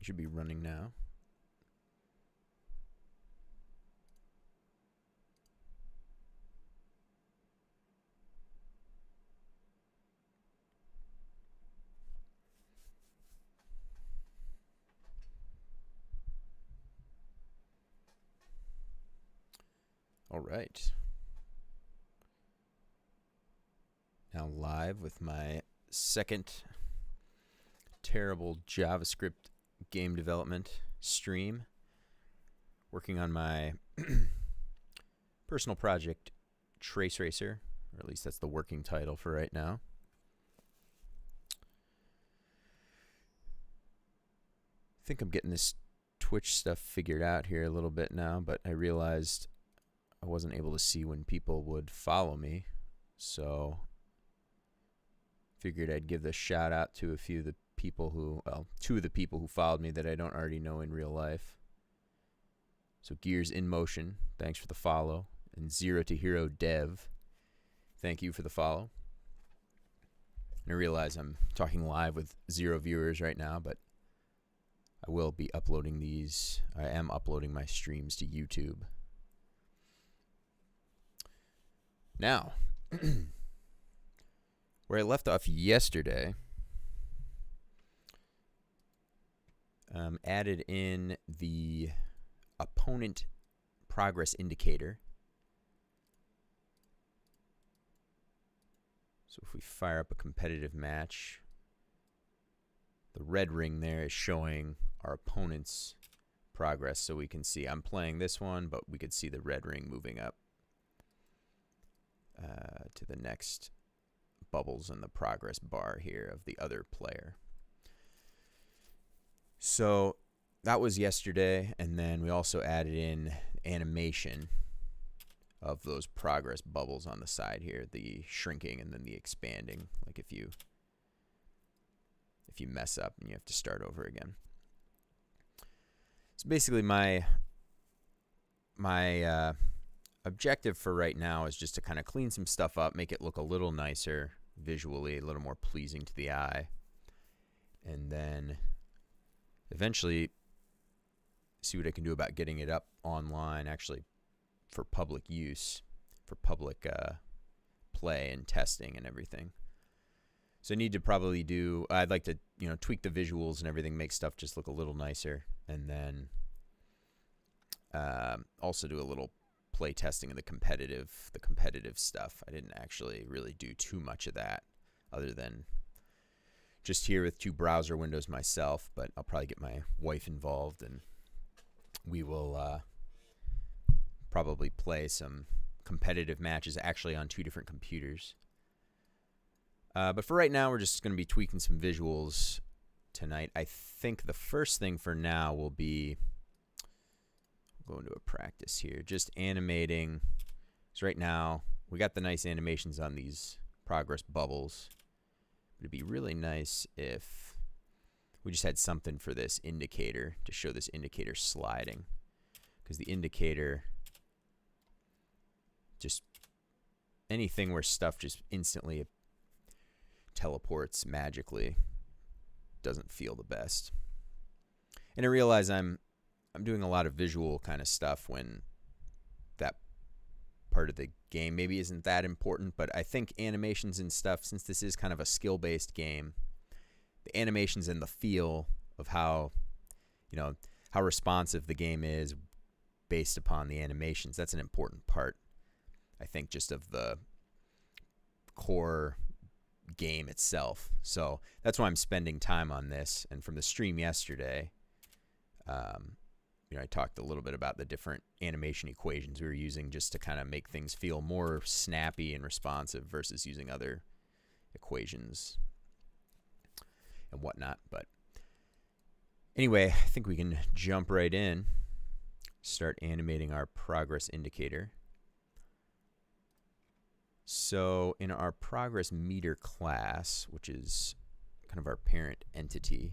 should be running now. All right. Now live with my second terrible JavaScript game development stream, working on my personal project TraceRacer, or at least that's the working title for right now. I think I'm getting this Twitch stuff figured out here a little bit now, but I realized I wasn't able to see when people would follow me, so figured I'd give the shout out to a few of the people who, well, two of the people who followed me that I don't already know in real life. So Gears in Motion, thanks for the follow, and Zero to Hero Dev, thank you for the follow. And I realize I'm talking live with 0 viewers right now, but I will be uploading these. I am uploading my streams to YouTube. Now, where I left off yesterday, added in the opponent progress indicator. So if we fire up a competitive match, the red ring there is showing our opponent's progress, so we can see I'm playing this one, but we could see the red ring moving up to the next bubbles in the progress bar here of the other player. So that was yesterday, and then we also added in animation of those progress bubbles on the side here, the shrinking and then the expanding, like if you mess up and you have to start over again. So basically my objective for right now is just to kind of clean some stuff up, make it look a little nicer visually, a little more pleasing to the eye, and then eventually see what I can do about getting it up online, actually for public use, for public play and testing and everything. So I need to probably do, I'd like to, tweak the visuals and everything, make stuff just look a little nicer, and then also do a little play testing of the competitive stuff. I didn't actually really do too much of that other than just here with 2 browser windows myself, but I'll probably get my wife involved and we will probably play some competitive matches actually on 2 different computers. But for right now, we're just going to be tweaking some visuals tonight. I think the first thing for now will be, we'll go into a practice here, just animating. So right now, we got the nice animations on these progress bubbles. It'd be really nice if we just had something for this indicator to show this indicator sliding, because the indicator, just anything where stuff just instantly teleports magically doesn't feel the best. And I realize I'm doing a lot of visual kind of stuff when that part of the game maybe isn't that important, but I think animations and stuff, since this is kind of a skill-based game, the animations and the feel of how responsive the game is based upon the animations, that's an important part, I think, just of the core game itself. So that's why I'm spending time on this. And from the stream yesterday, I talked a little bit about the different animation equations we were using just to kind of make things feel more snappy and responsive versus using other equations and whatnot. But anyway, I think we can jump right in, start animating our progress indicator. So in our progress meter class, which is kind of our parent entity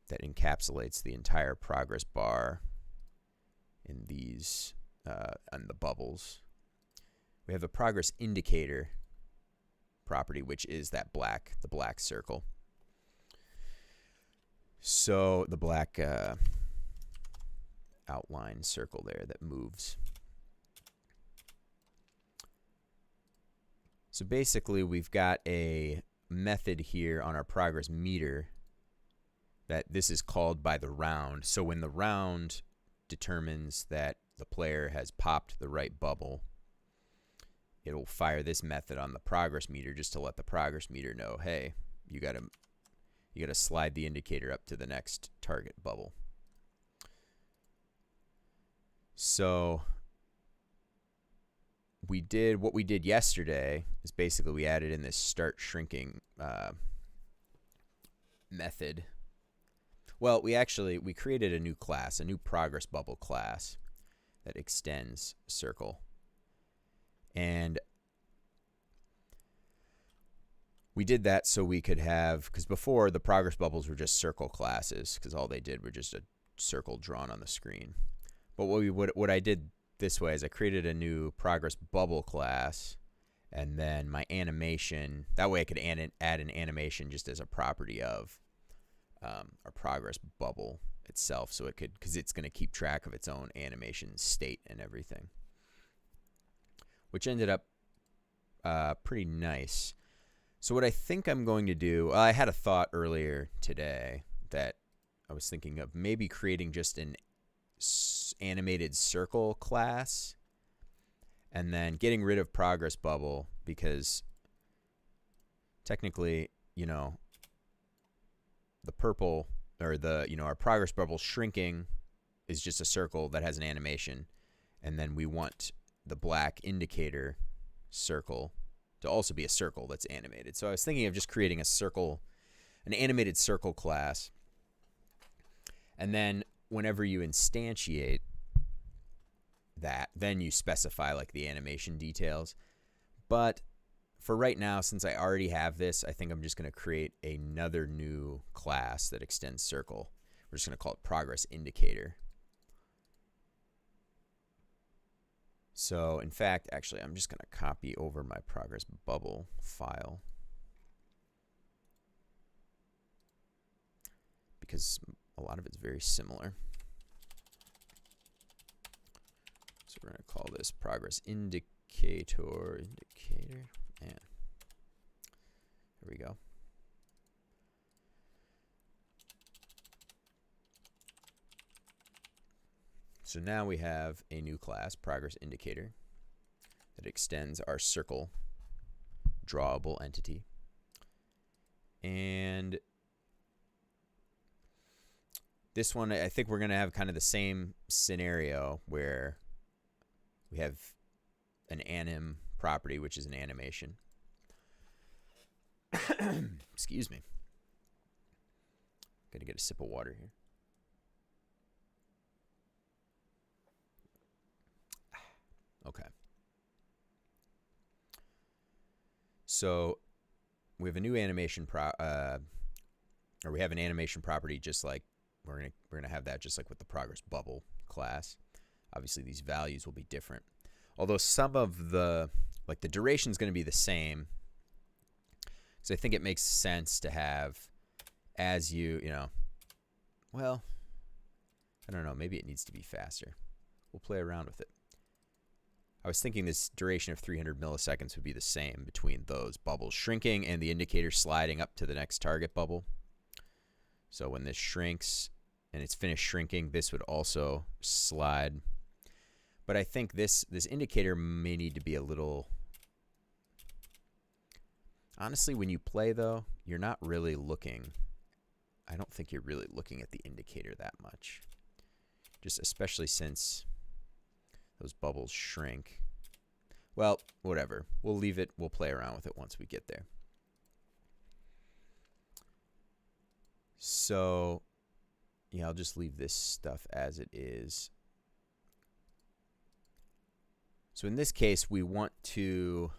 that encapsulates the entire progress bar in these on the bubbles, we have a progress indicator property, which is the black circle. So the black outline circle there that moves. So basically we've got a method here on our progress meter that this is called by the round. So when the round determines that the player has popped the right bubble, it'll fire this method on the progress meter just to let the progress meter know, hey, you gotta slide the indicator up to the next target bubble. So what we did yesterday is basically we added in this start shrinking method. Well, we created a new class, a new progress bubble class that extends circle. And we did that so we could have, because before the progress bubbles were just circle classes, because all they did were just a circle drawn on the screen. But what I did this way is I created a new progress bubble class, and then my animation, that way I could add an animation just as a property of our progress bubble itself, so it could, because it's going to keep track of its own animation state and everything, which ended up pretty nice. So what I think I'm going to do, I had a thought earlier today that I was thinking of maybe creating just an animated circle class and then getting rid of progress bubble, because technically, you know, the purple or the, you know, our progress bubble shrinking is just a circle that has an animation, and then we want the black indicator circle to also be a circle that's animated. So I was thinking of just creating a circle, an animated circle class, and then whenever you instantiate that, then you specify like the animation details. But for right now, since I already have this, I think I'm just going to create another new class that extends circle. We're just going to call it progress indicator. So in fact, actually, I'm just going to copy over my progress bubble file, because a lot of it's very similar. So we're going to call this progress indicator. Man. There we go. So now we have a new class, progress indicator, that extends our circle drawable entity. And this one, I think we're going to have kind of the same scenario where we have an anim property, which is an animation. Excuse me. Gotta get a sip of water here. Okay. So we have a new animation or we have an animation property, just like we're gonna have that just like with the progress bubble class. Obviously these values will be different, although some of the, like, the duration is going to be the same. So I think it makes sense to have, as you know, well, I don't know, maybe it needs to be faster. We'll play around with it. I was thinking this duration of 300 milliseconds would be the same between those bubbles shrinking and the indicator sliding up to the next target bubble. So when this shrinks and it's finished shrinking, this would also slide. But I think this indicator may need to be a little... Honestly, when you play, though, you're not really looking... I don't think you're really looking at the indicator that much. Just especially since those bubbles shrink. Well, whatever. We'll leave it. We'll play around with it once we get there. So, yeah, I'll just leave this stuff as it is. So in this case, we want to,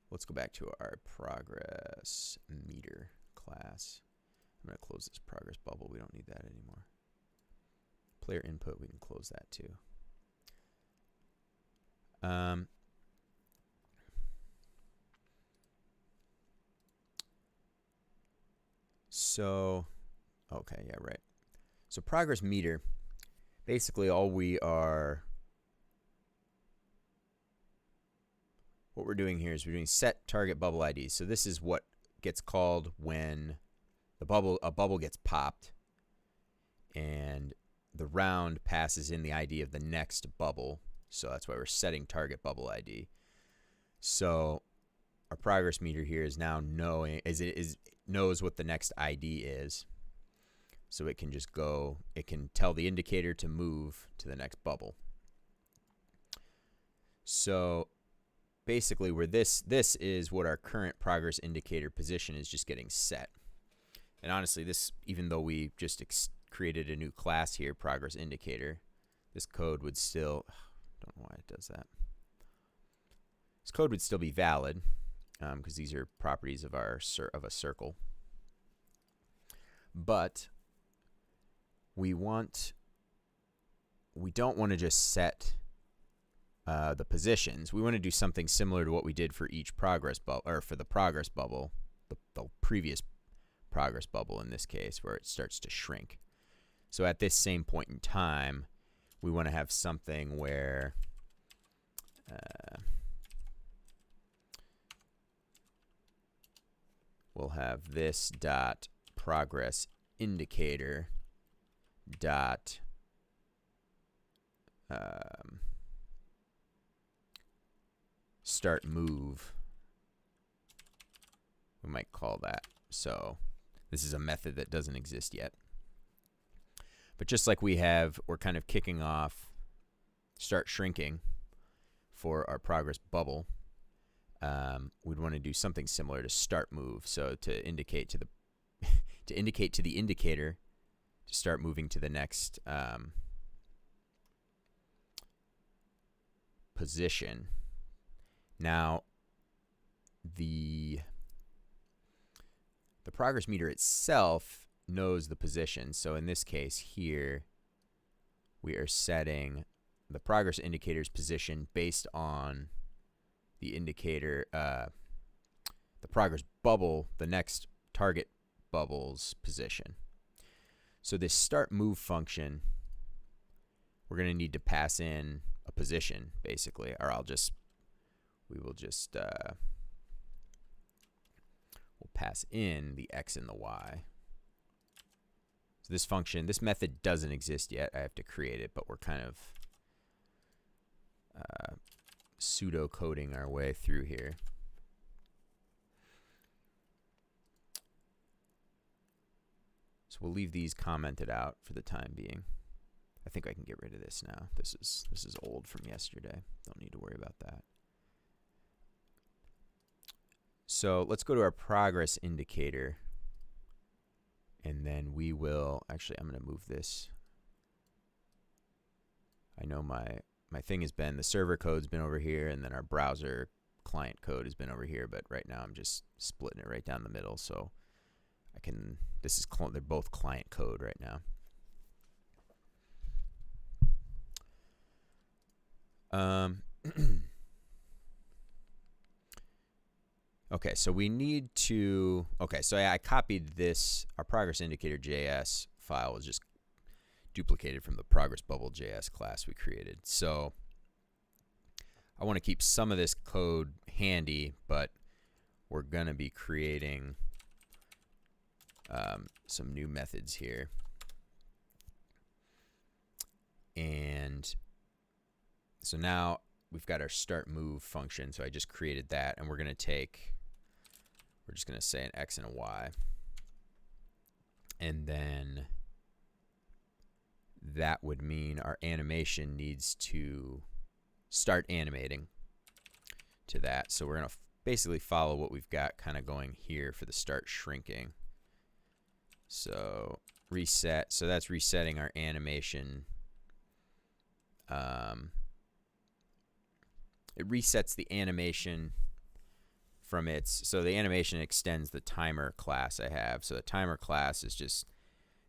let's go back to our progress meter class. I'm going to close this progress bubble. We don't need that anymore. Player input, we can close that too. So Okay, yeah, right. So progress meter, basically all we are, what we're doing here is we're doing set target bubble ID. So this is what gets called when a bubble gets popped and the round passes in the ID of the next bubble. So that's why we're setting target bubble ID. So our progress meter here is now knowing, knows what the next ID is. So it can just go, it can tell the indicator to move to the next bubble. So basically where this is what our current progress indicator position is just getting set. And honestly, this, even though we just created a new class here, progress indicator, this code would still, don't know why it does that. This code would still be valid because these are properties of a circle. But we don't want to just set the positions. We want to do something similar to what we did for each progress bubble, or for the progress bubble, the previous progress bubble in this case, where it starts to shrink. So at this same point in time, we want to have something where we'll have this dot progress indicator dot start move. We might call that. So this is a method that doesn't exist yet. But just like we're kind of kicking off start shrinking for our progress bubble, we'd want to do something similar to start move. So to indicate to the indicator to start moving to the next position. Now, the progress meter itself knows the position. So in this case here, we are setting the progress indicator's position based on the indicator, the progress bubble, the next target bubble's position. So this start move function, we're going to need to pass in a position basically, or we'll pass in the X and the Y. So this method doesn't exist yet. I have to create it, but we're kind of pseudo coding our way through here. So we'll leave these commented out for the time being. I think I can get rid of this now. This is old from yesterday. Don't need to worry about that. So let's go to our progress indicator. And then we will, actually I'm going to move this. I know my thing has been, the server code's been over here, and then our browser client code has been over here, but right now I'm just splitting it right down the middle, so I can, they're both client code right now. Okay, so we need to, so I copied this, our progress indicator JS file was just duplicated from the progress bubble JS class we created. So I want to keep some of this code handy, but we're going to be creating some new methods here. And so now we've got our start move function. So I just created that, and we're just going to say an X and a Y. And then that would mean our animation needs to start animating to that. So we're going to basically follow what we've got kind of going here for the start shrinking. So reset. So that's resetting our animation. It resets the animation from so the animation extends the timer class I have. So the timer class is just,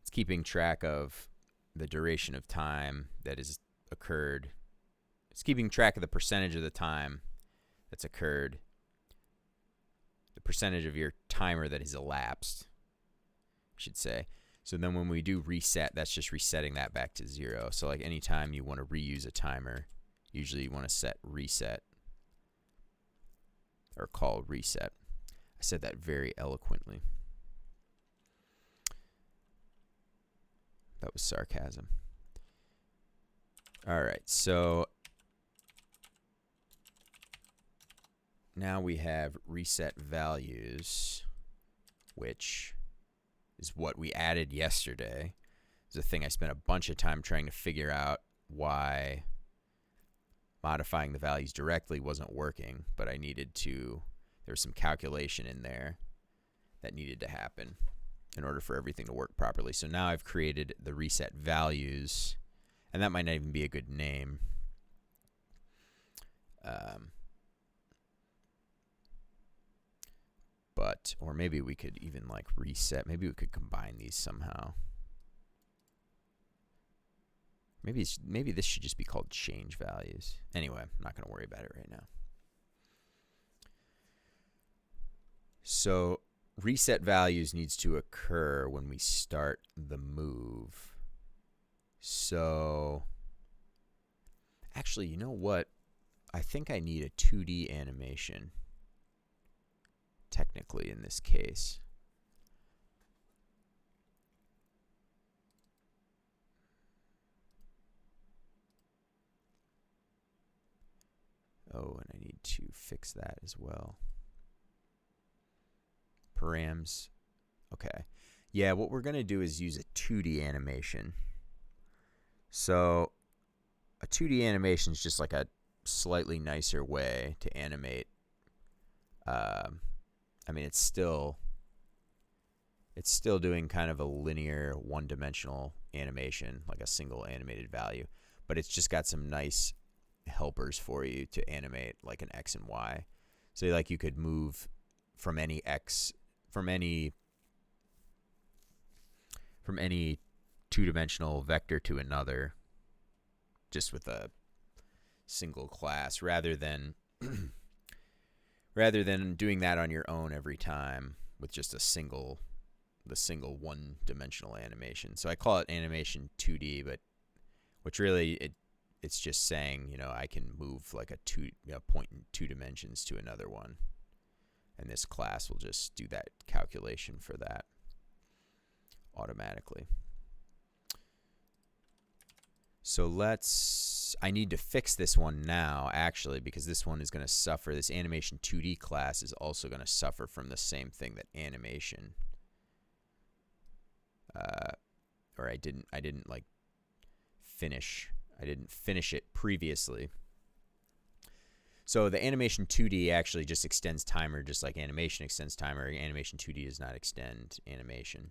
it's keeping track of the duration of time that has occurred. It's keeping track of the percentage of the time that's occurred, the percentage of your timer that has elapsed, I should say. So then when we do reset, that's just resetting that back to 0. So like anytime you want to reuse a timer, usually you want to set reset or call reset. I said that very eloquently. That was sarcasm. All right, so now we have reset values, which is what we added yesterday. It's a thing I spent a bunch of time trying to figure out why modifying the values directly wasn't working, but I needed to, there was some calculation in there that needed to happen in order for everything to work properly. So now I've created the reset values, and that might not even be a good name. But, or maybe we could even like reset, maybe we could combine these somehow. Maybe this should just be called change values. Anyway, I'm not going to worry about it right now. So reset values needs to occur when we start the move. So actually, you know what? I think I need a 2D animation, technically, in this case. Oh, and I need to fix that as well. Params. Okay. Yeah, what we're going to do is use a 2D animation. So a 2D animation is just like a slightly nicer way to animate. I mean, it's still doing kind of a linear, one-dimensional animation, like a single animated value, but it's just got some nice helpers for you to animate like an X and Y. So like you could move from any X, from any two-dimensional vector to another just with a single class, rather than doing that on your own every time with just the single one-dimensional animation. So I call it animation 2D, but which really it's just saying, you know, I can move like a point in 2 dimensions to another one, and this class will just do that calculation for that automatically. So I need to fix this one now, actually, because this one is going to suffer. This animation 2D class is also going to suffer from the same thing that animation. Or I didn't like finish. I didn't finish it previously. So the animation 2D actually just extends timer, just like animation extends timer. Animation 2D does not extend animation.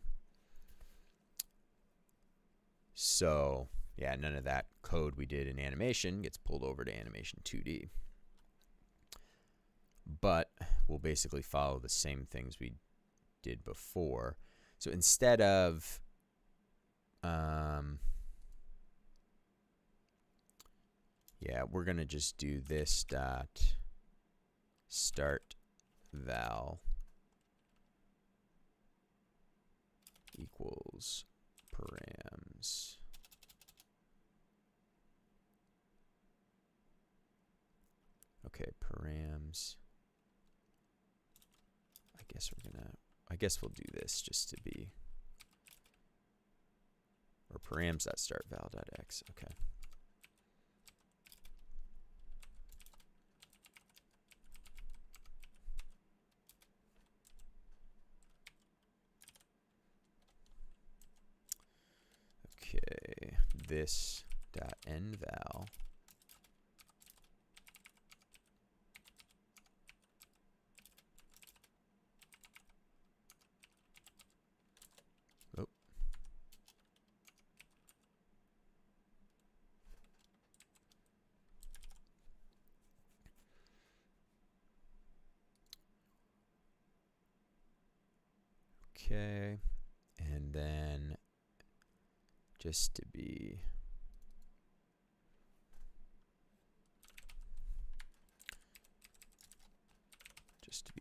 So yeah, none of that code we did in animation gets pulled over to animation 2D. But we'll basically follow the same things we did before. So instead of yeah, we're going to just do this dot start val equals params. Okay, params. I guess we'll do this just to be, or params.startval.x. Okay. Okay, this dot endval. Okay, and then just to be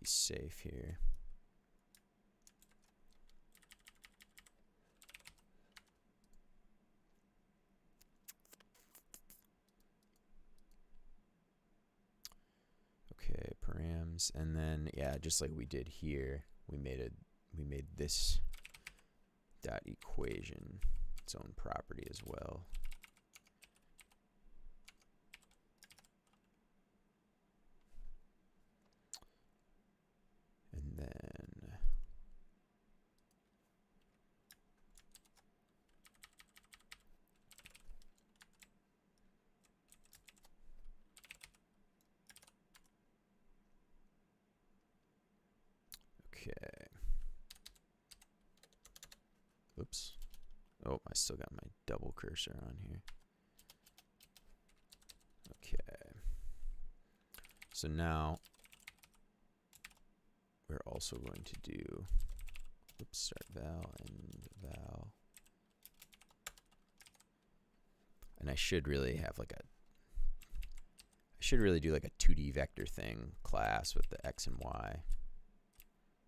safe here, times, and then yeah, just like we did here, we made this dot equation its own property as well. And then okay. Oops. Oh, I still got my double cursor on here. Okay. So now we're also going to do, oops, start val, end val. And I should really have like I should really do like a 2D vector thing class with the X and Y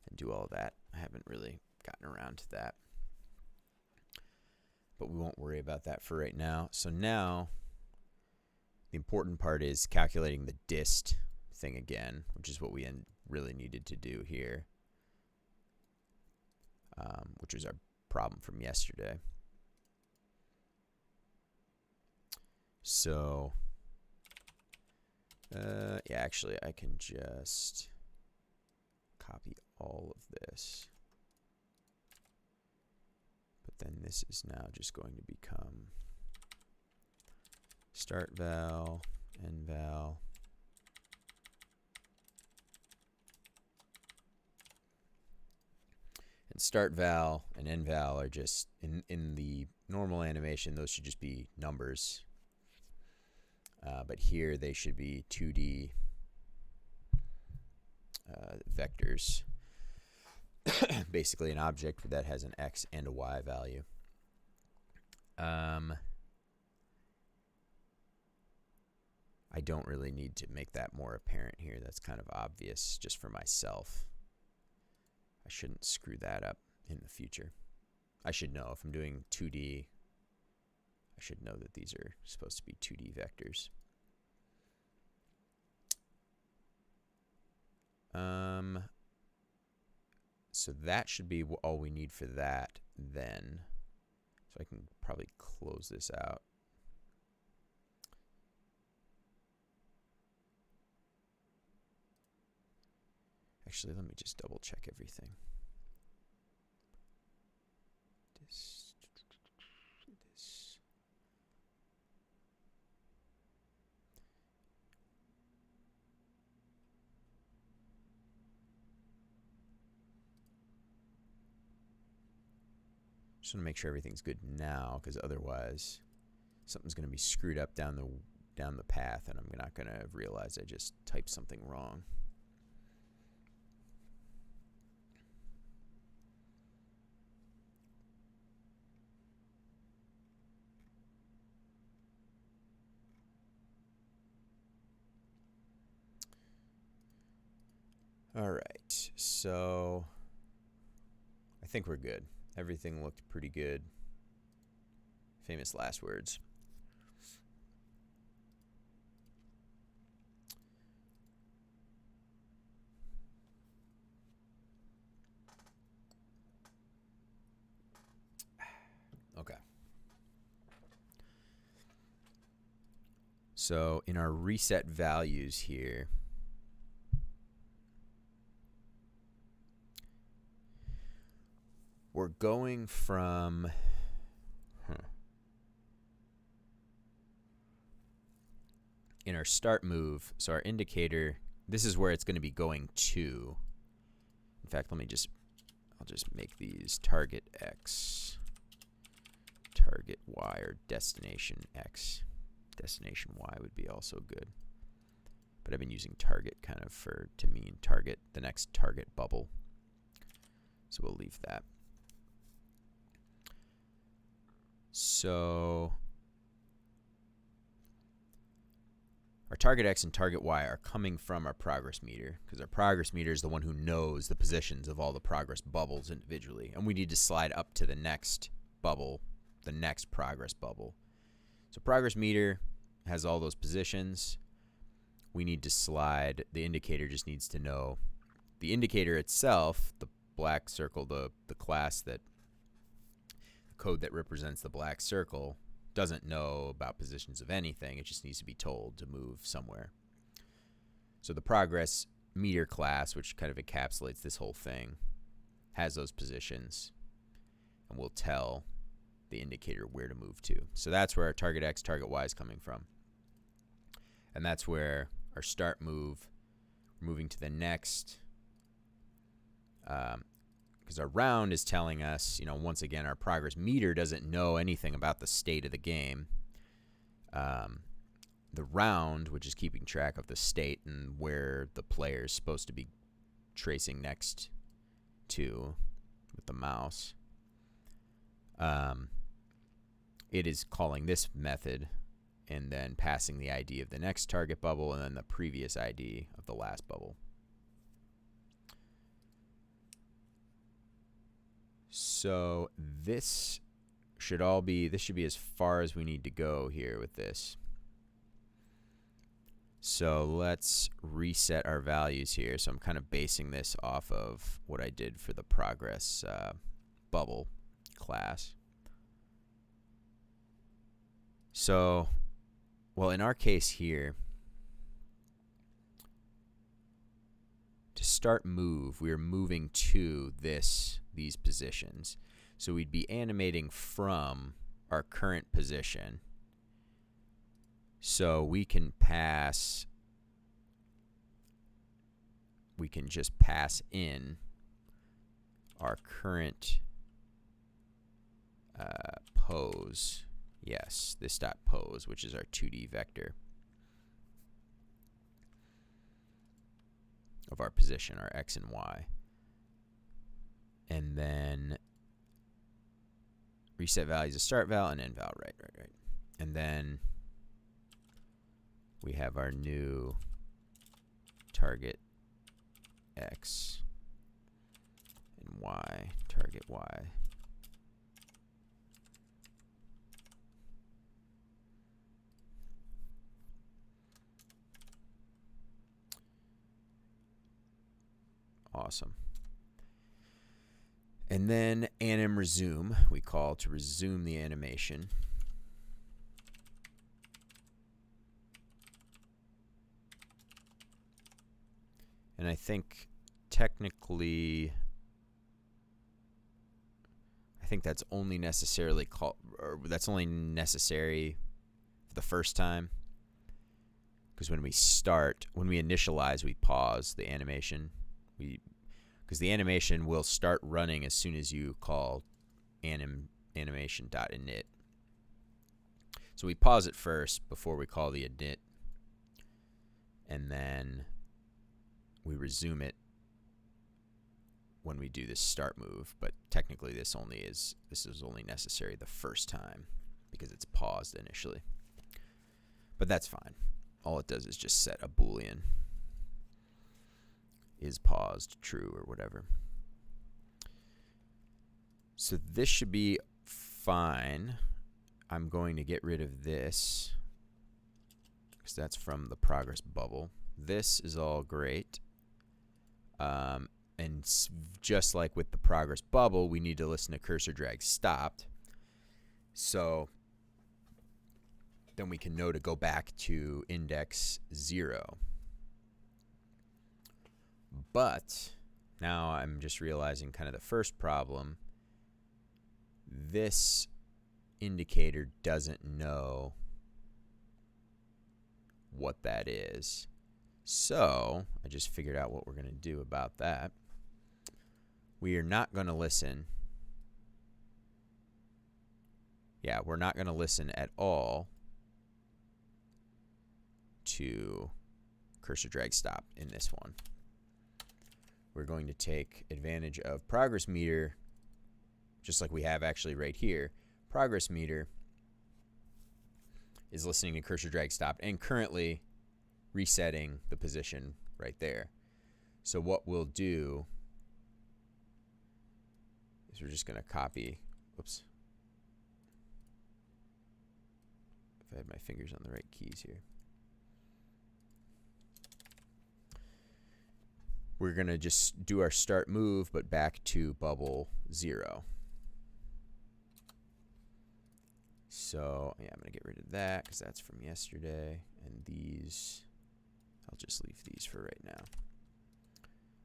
and do all of that. I haven't really gotten around to that, but we won't worry about that for right now. So now the important part is calculating the dist thing again, which is what we really needed to do here, which was our problem from yesterday. So yeah, actually I can just copy all of this, but then this is now just going to become start val, end val, and start val and end val are just in the normal animation, those should just be numbers. But here they should be 2D vectors. Basically an object that has an X and a Y value. I don't really need to make that more apparent here. That's kind of obvious just for myself. I shouldn't screw that up in the future. I should know if I'm doing 2D, I should know that these are supposed to be 2D vectors. So that should be all we need for that then. So I can probably close this out. Actually, let me just double check everything. This. Just want to make sure everything's good now, because otherwise something's going to be screwed up down the path, and I'm not going to realize I just typed something wrong. All right, so I think we're good. Everything looked pretty good. Famous last words. Okay. So in our reset values here, we're going from in our start move, so our indicator, this is where it's going to be going to. In fact, I'll just make these target X, target Y, or destination X. Destination Y would be also good. But I've been using target kind of to mean target, the next target bubble. So we'll leave that. So our target X and target Y are coming from our progress meter, because our progress meter is the one who knows the positions of all the progress bubbles individually. And we need to slide up to the next bubble, the next progress bubble. So progress meter has all those positions. we need to slide, the indicator just needs to know, the indicator itself, the black circle, the class that, the code that represents the black circle, doesn't know about positions of anything. It just needs to be told to move somewhere. So the progress meter class, which kind of encapsulates this whole thing, has those positions and will tell the indicator where to move to. So that's where our target X, target Y is coming from. And that's where our start move, moving to the next, because our round is telling us, once again, our progress meter doesn't know anything about the state of the game. The round, which is keeping track of the state and where the player is supposed to be tracing next to with the mouse, it is calling this method and then passing the ID of the next target bubble and then the previous ID of the last bubble. So this should be as far as we need to go here with this. So let's reset our values here. So I'm kind of basing this off of what I did for the progress bubble class. So, well, in our case here, to start move, we're moving to these positions. So we'd be animating from our current position. So we can just pass in our current pose. Yes, this dot pose, which is our 2D vector of our position, our X and Y. And then reset values of start val and end val, right. And then we have our new target X and Y, target Y. Awesome. And then anim resume, we call to resume the animation. And I think technically, that's only necessary for the first time. Because when we initialize, we pause the animation. Because the animation will start running as soon as you call animation.init. So we pause it first before we call the init, and then we resume it when we do this start move. But technically, this is only necessary the first time because it's paused initially. But that's fine. All it does is just set a Boolean. Is paused true or whatever. So this should be fine. I'm going to get rid of this because that's from the progress bubble. This is all great. And just like with the progress bubble, we need to listen to cursor drag stopped. So then we can know to go back to index 0. But now I'm just realizing kind of the first problem. This indicator doesn't know what that is. So I just figured out what we're going to do about that. We are not going to listen. Yeah, we're not going to listen at all to cursor drag stop in this one. We're going to take advantage of progress meter, just like we have actually right here. Progress meter is listening to cursor drag stop and currently resetting the position right there. So what we'll do is we're just going to copy, oops, if I had my fingers on the right keys here. we're going to just do our start move, but back to bubble 0. So yeah, I'm going to get rid of that because that's from yesterday. And these, I'll just leave these for right now.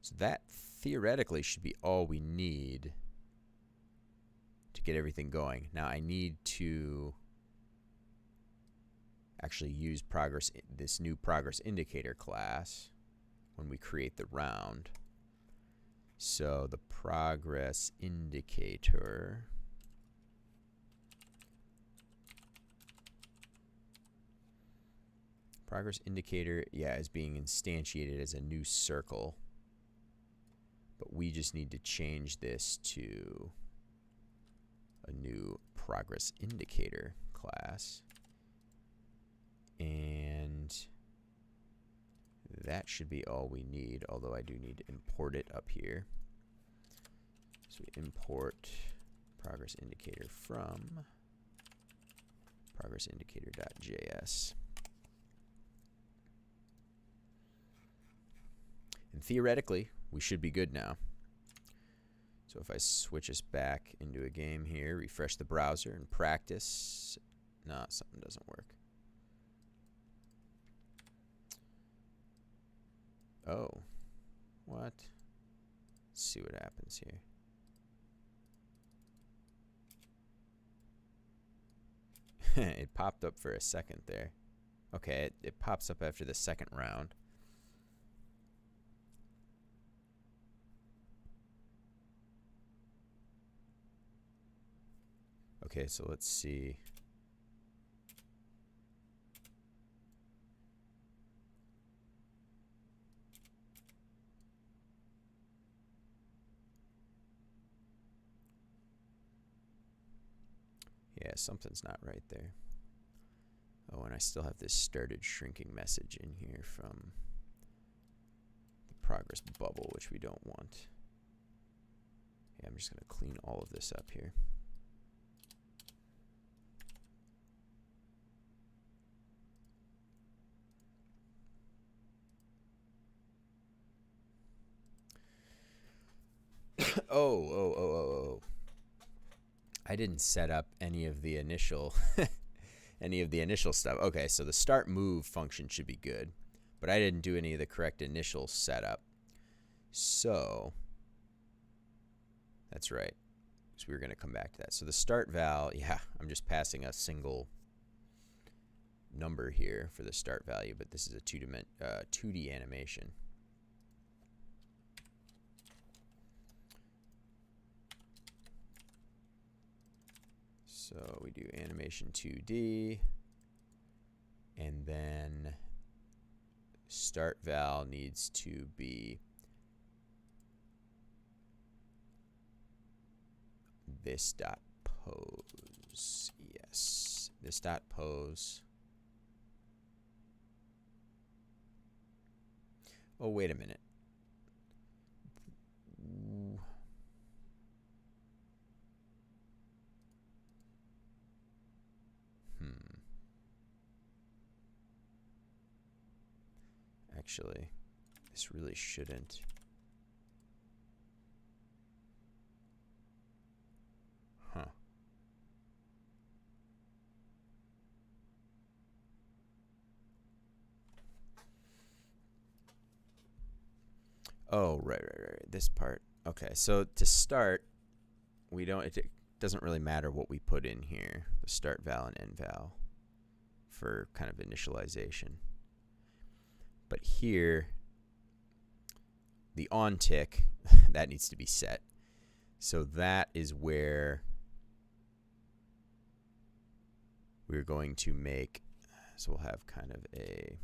So that theoretically should be all we need to get everything going. Now I need to actually use this new progress indicator class when we create the round. So the progress indicator yeah, is being instantiated as a new circle, but we just need to change this to a new progress indicator class, and that should be all we need, although I do need to import it up here. So we import progress indicator from progress indicator.js. And theoretically, we should be good now. So if I switch us back into a game here, refresh the browser and practice. No, something doesn't work. Oh, what? Let's see what happens here. It popped up for a second there. Okay, it pops up after the second round. Okay, so let's see. Yeah, something's not right there. Oh, and I still have this started shrinking message in here from the progress bubble, which we don't want. Yeah, I'm just going to clean all of this up here. Oh. I didn't set up any of the initial stuff. Okay, so the start move function should be good, but I didn't do any of the correct initial setup. So that's right. So we were going to come back to that. So the start val, yeah, I'm just passing a single number here for the start value, but this is a 2D animation. So we do animation 2D, and then start val needs to be this dot pose. Yes, this dot pose. Oh, wait a minute. Actually, this really shouldn't. Huh. Oh, right. This part. Okay, so to start, we don't. It doesn't really matter what we put in here, the start val and end val, for kind of initialization. But here, the on tick, that needs to be set. So that is where we're going to make. So we'll have kind of a.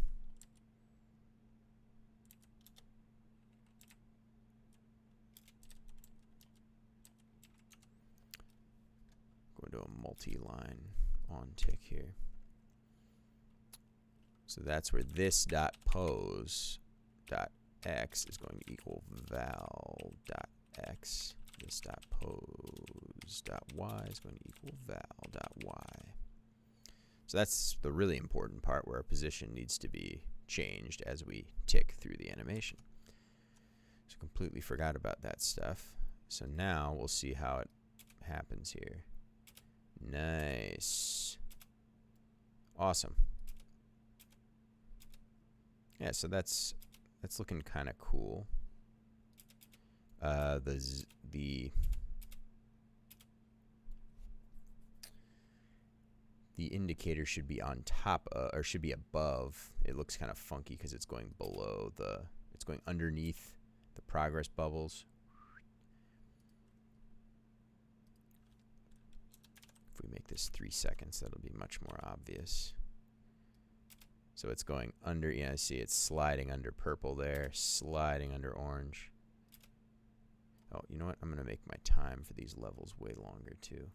Going to a multi-line on tick here. So that's where this dot pose dot x is going to equal val dot x. This dot pose dot y is going to equal val dot y. So that's the really important part where our position needs to be changed as we tick through the animation. So completely forgot about that stuff. So now we'll see how it happens here. Nice. Awesome. Yeah, so that's looking kind of cool. The indicator should be on top or should be above. It looks kind of funky because it's going below it's going underneath the progress bubbles. If we make this 3 seconds, that'll be much more obvious. So it's going under, yeah, I see it's sliding under purple there, sliding under orange. Oh, you know what? I'm going to make my time for these levels way longer too.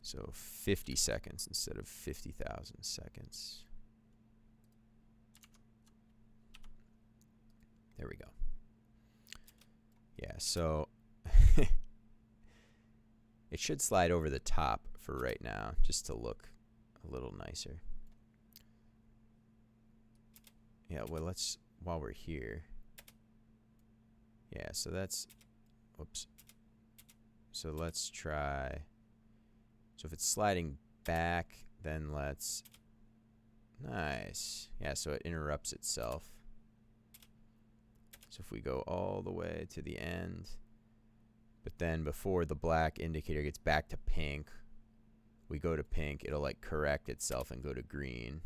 So 50 seconds instead of 50,000 seconds. There we go. Yeah, so it should slide over the top for right now, just to look a little nicer. Yeah, well, let's, while we're here. Yeah, so that's, whoops. So let's try. So if it's sliding back, then let's, nice. Yeah, so it interrupts itself. So if we go all the way to the end, but then before the black indicator gets back to pink, we go to pink, it'll like correct itself and go to green.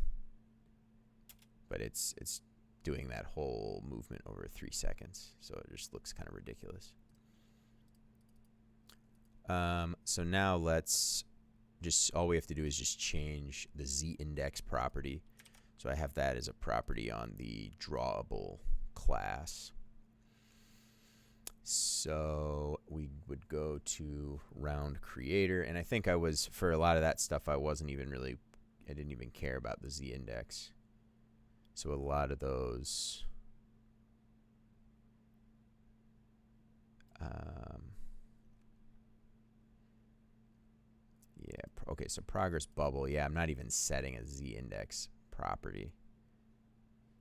But it's doing that whole movement over 3 seconds, so it just looks kind of ridiculous. So now let's just, all we have to do is just change the z-index property. So I have that as a property on the drawable class. So we would go to round creator, and I think I was, for a lot of that stuff, I wasn't even really, I didn't even care about the z-index. So a lot of those, yeah, okay, so progress bubble, yeah, I'm not even setting a z-index property.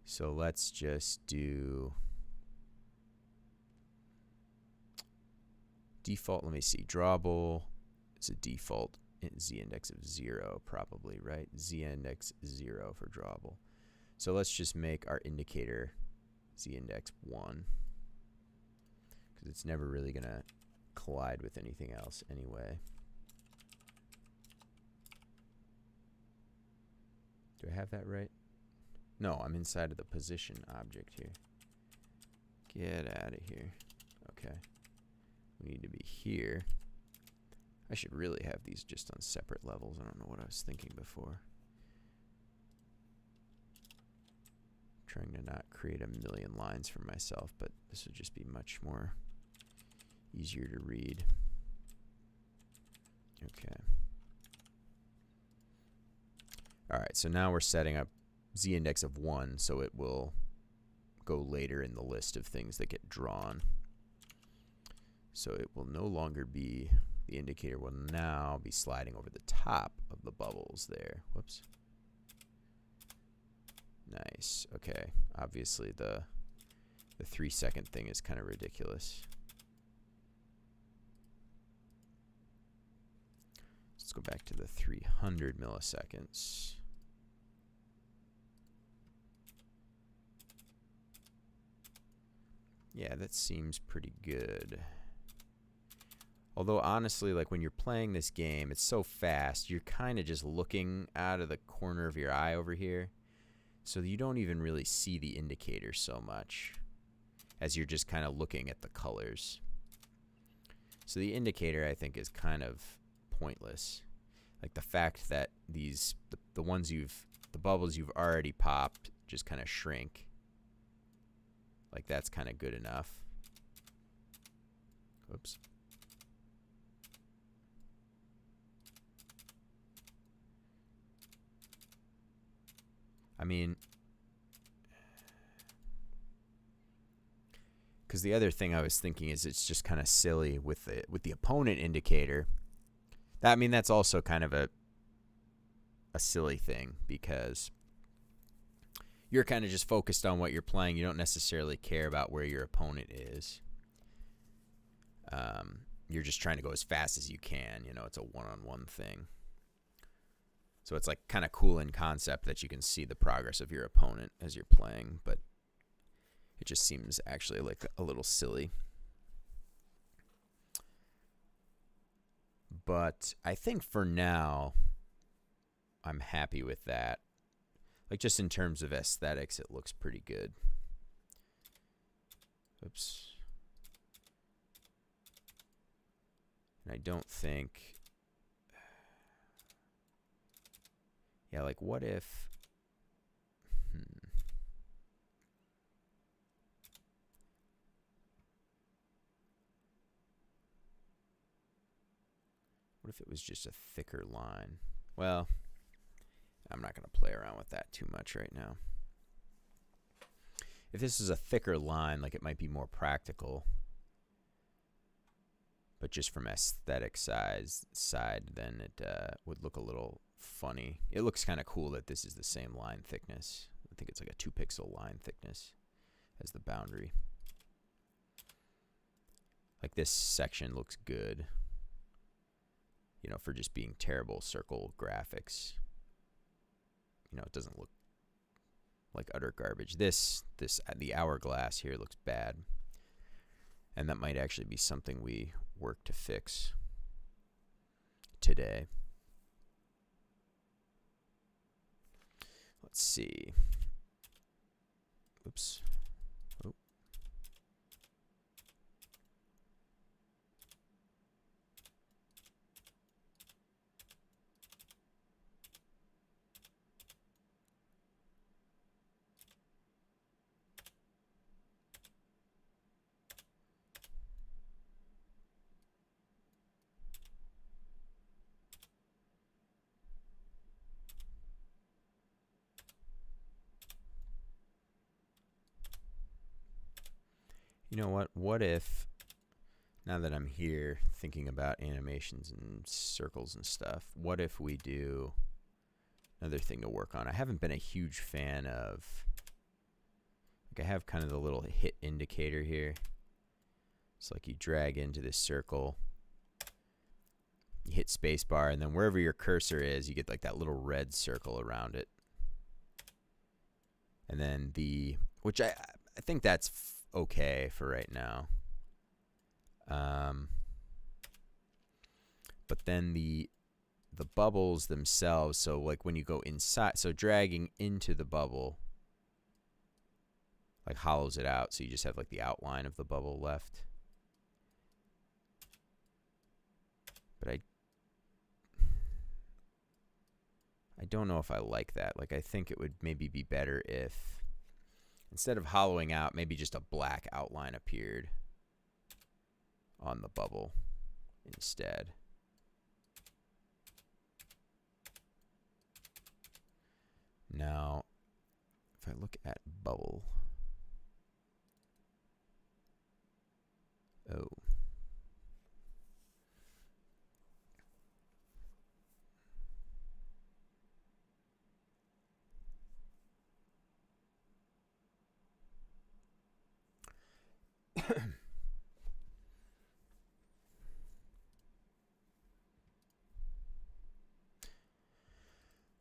So let's just do default, let me see, drawable is a default z-index of 0 probably, right? Z-index 0 for drawable. So let's just make our indicator z-index 1, because it's never really going to collide with anything else anyway. Do I have that right? No, I'm inside of the position object here. Get out of here. Okay. We need to be here. I should really have these just on separate levels. I don't know what I was thinking before. Trying to not create a million lines for myself, but this would just be much more easier to read. Okay. All right, so now we're setting up z-index of 1, so it will go later in the list of things that get drawn. So it will no longer be, the indicator will now be sliding over the top of the bubbles there. Whoops. Nice. Okay. Obviously the 3 second thing is kind of ridiculous. Let's go back to the 300 milliseconds. Yeah, that seems pretty good. Although honestly, like when you're playing this game, it's so fast, you're kind of just looking out of the corner of your eye over here. So you don't even really see the indicator so much, as you're just kind of looking at the colors. So the indicator, I think, is kind of pointless. Like the fact that these, the bubbles you've already popped just kind of shrink. Like that's kind of good enough. Oops. I mean, because the other thing I was thinking is it's just kind of silly with the opponent indicator. I mean, that's also kind of a silly thing, because you're kind of just focused on what you're playing. You don't necessarily care about where your opponent is. You're just trying to go as fast as you can. You know, it's a one-on-one thing. So it's like kind of cool in concept that you can see the progress of your opponent as you're playing, but it just seems actually like a little silly. But I think for now, I'm happy with that. Like just in terms of aesthetics, it looks pretty good. Oops. And I don't think... Yeah, like what if... What if it was just a thicker line? Well, I'm not going to play around with that too much right now. If this is a thicker line, like it might be more practical. But just from aesthetic side, then it would look a little funny. It looks kind of cool that this is the same line thickness. I think it's like a 2-pixel line thickness as the boundary. Like this section looks good. You know, for just being terrible circle graphics. You know, it doesn't look like utter garbage. The hourglass here looks bad. And that might actually be something we work to fix today. Let's see. Oops. Oh. You know what? What if, now that I'm here thinking about animations and circles and stuff, what if we do another thing to work on? I haven't been a huge fan of, like I have kind of the little hit indicator here. It's like you drag into this circle, you hit spacebar, and then wherever your cursor is, you get like that little red circle around it. And then which I think that's okay for right now. But then the bubbles themselves, so like when you go inside, so dragging into the bubble like hollows it out, so you just have like the outline of the bubble left. But I don't know if I like that. Like I think it would maybe be better if instead of hollowing out, maybe just a black outline appeared on the bubble instead. Now, if I look at bubble, oh.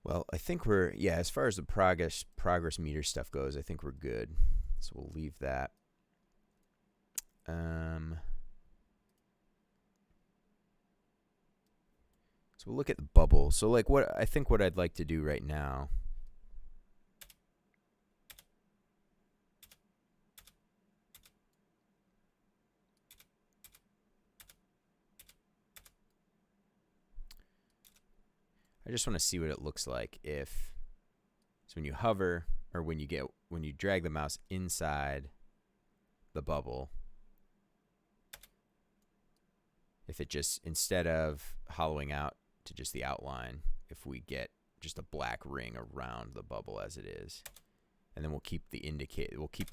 Well, I think we're, yeah, as far as the progress meter stuff goes, I think we're good. So we'll leave that. So we'll look at the bubble. So like what I'd like to do right now I just want to see what it looks like if, so when you hover or when you drag the mouse inside the bubble, if it just, instead of hollowing out to just the outline, if we get just a black ring around the bubble as it is, and then we'll keep the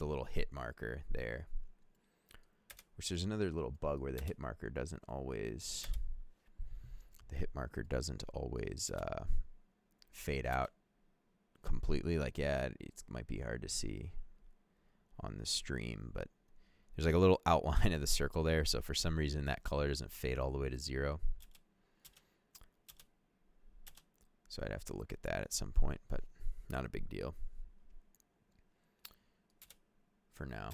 little hit marker there, which there's another little bug where the hit marker doesn't always fade out completely. Like, yeah, it might be hard to see on the stream, but there's like a little outline of the circle there. So for some reason that color doesn't fade all the way to 0. So I'd have to look at that at some point, but not a big deal for now.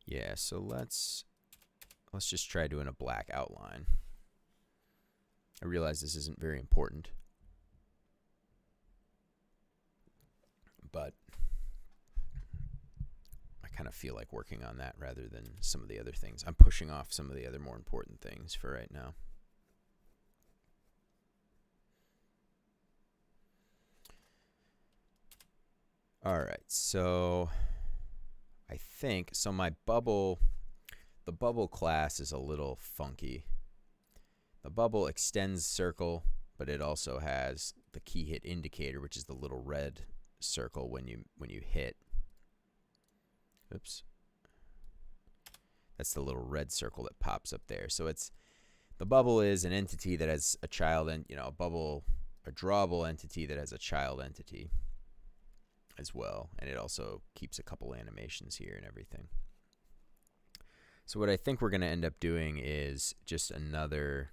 Yeah, so let's just try doing a black outline. I realize this isn't very important, but I kind of feel like working on that rather than some of the other things. I'm pushing off some of the other more important things for right now. All right, so I think, so my bubble, the bubble class is a little funky. The bubble extends circle, but it also has the key hit indicator, which is the little red circle when you hit. Oops. That's the little red circle that pops up there. So it's, the bubble is an entity that has a child, and a bubble, a drawable entity that has a child entity as well, and it also keeps a couple animations here and everything. So what I think we're going to end up doing is just another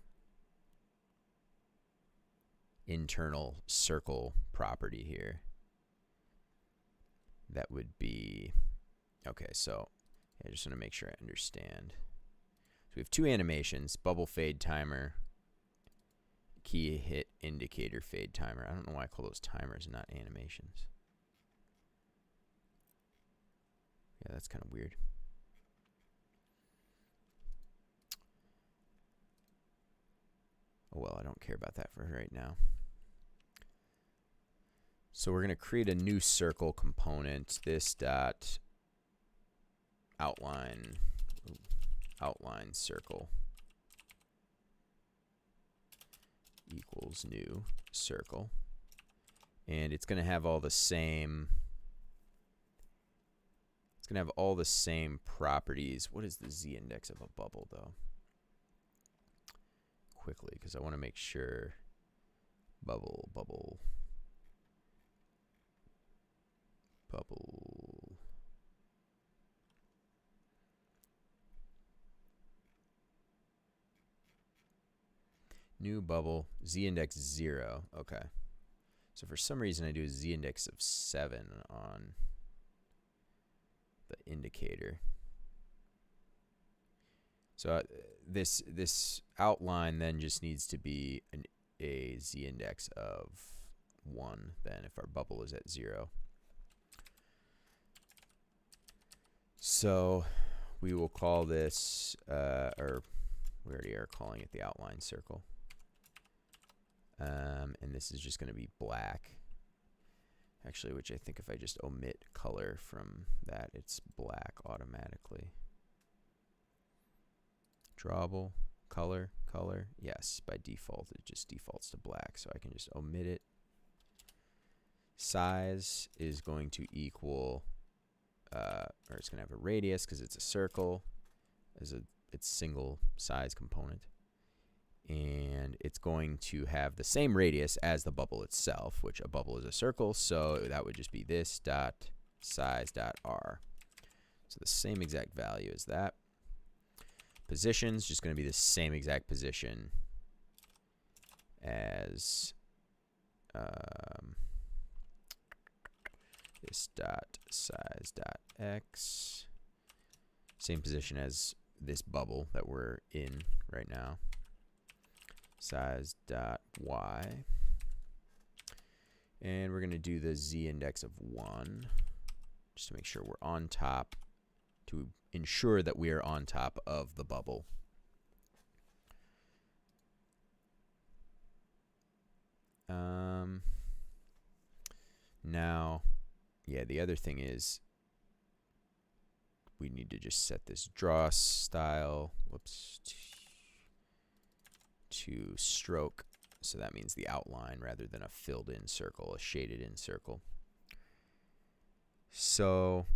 internal circle property here. That would be, okay, so I just want to make sure I understand. So we have two animations, bubble fade timer, key hit indicator fade timer. I don't know why I call those timers and not animations. Yeah, that's kind of weird. Oh well, I don't care about that for right now. So we're going to create a new circle component. This dot outline circle equals new circle, and it's going to have all the same. It's going to have all the same properties. What is the z-index of a bubble, though? Quickly, because I want to make sure. Bubble. New bubble, z-index 0. Okay. So for some reason I do a z-index of 7 on the indicator. So this outline then just needs to be a z-index of 1 then if our bubble is at 0. So we will call this, or we already are calling it the outline circle. And this is just going to be black. Actually, which I think if I just omit color from that, it's black automatically. Drawable, color. Yes, by default, it just defaults to black. So I can just omit it. Size is going to equal, or it's going to have a radius because it's a circle. It's single size component. And it's going to have the same radius as the bubble itself, which a bubble is a circle, so that would just be this dot size dot r. So the same exact value as that. Position's just going to be the same exact position as this dot size dot x. Same position as this bubble that we're in right now. Size dot y, and we're going to do the z-index of 1 just to make sure we're on top, to ensure that we are on top of the bubble. Now, yeah, the other thing is we need to just set this draw style, to stroke, so that means the outline rather than a filled in circle, a shaded in circle. So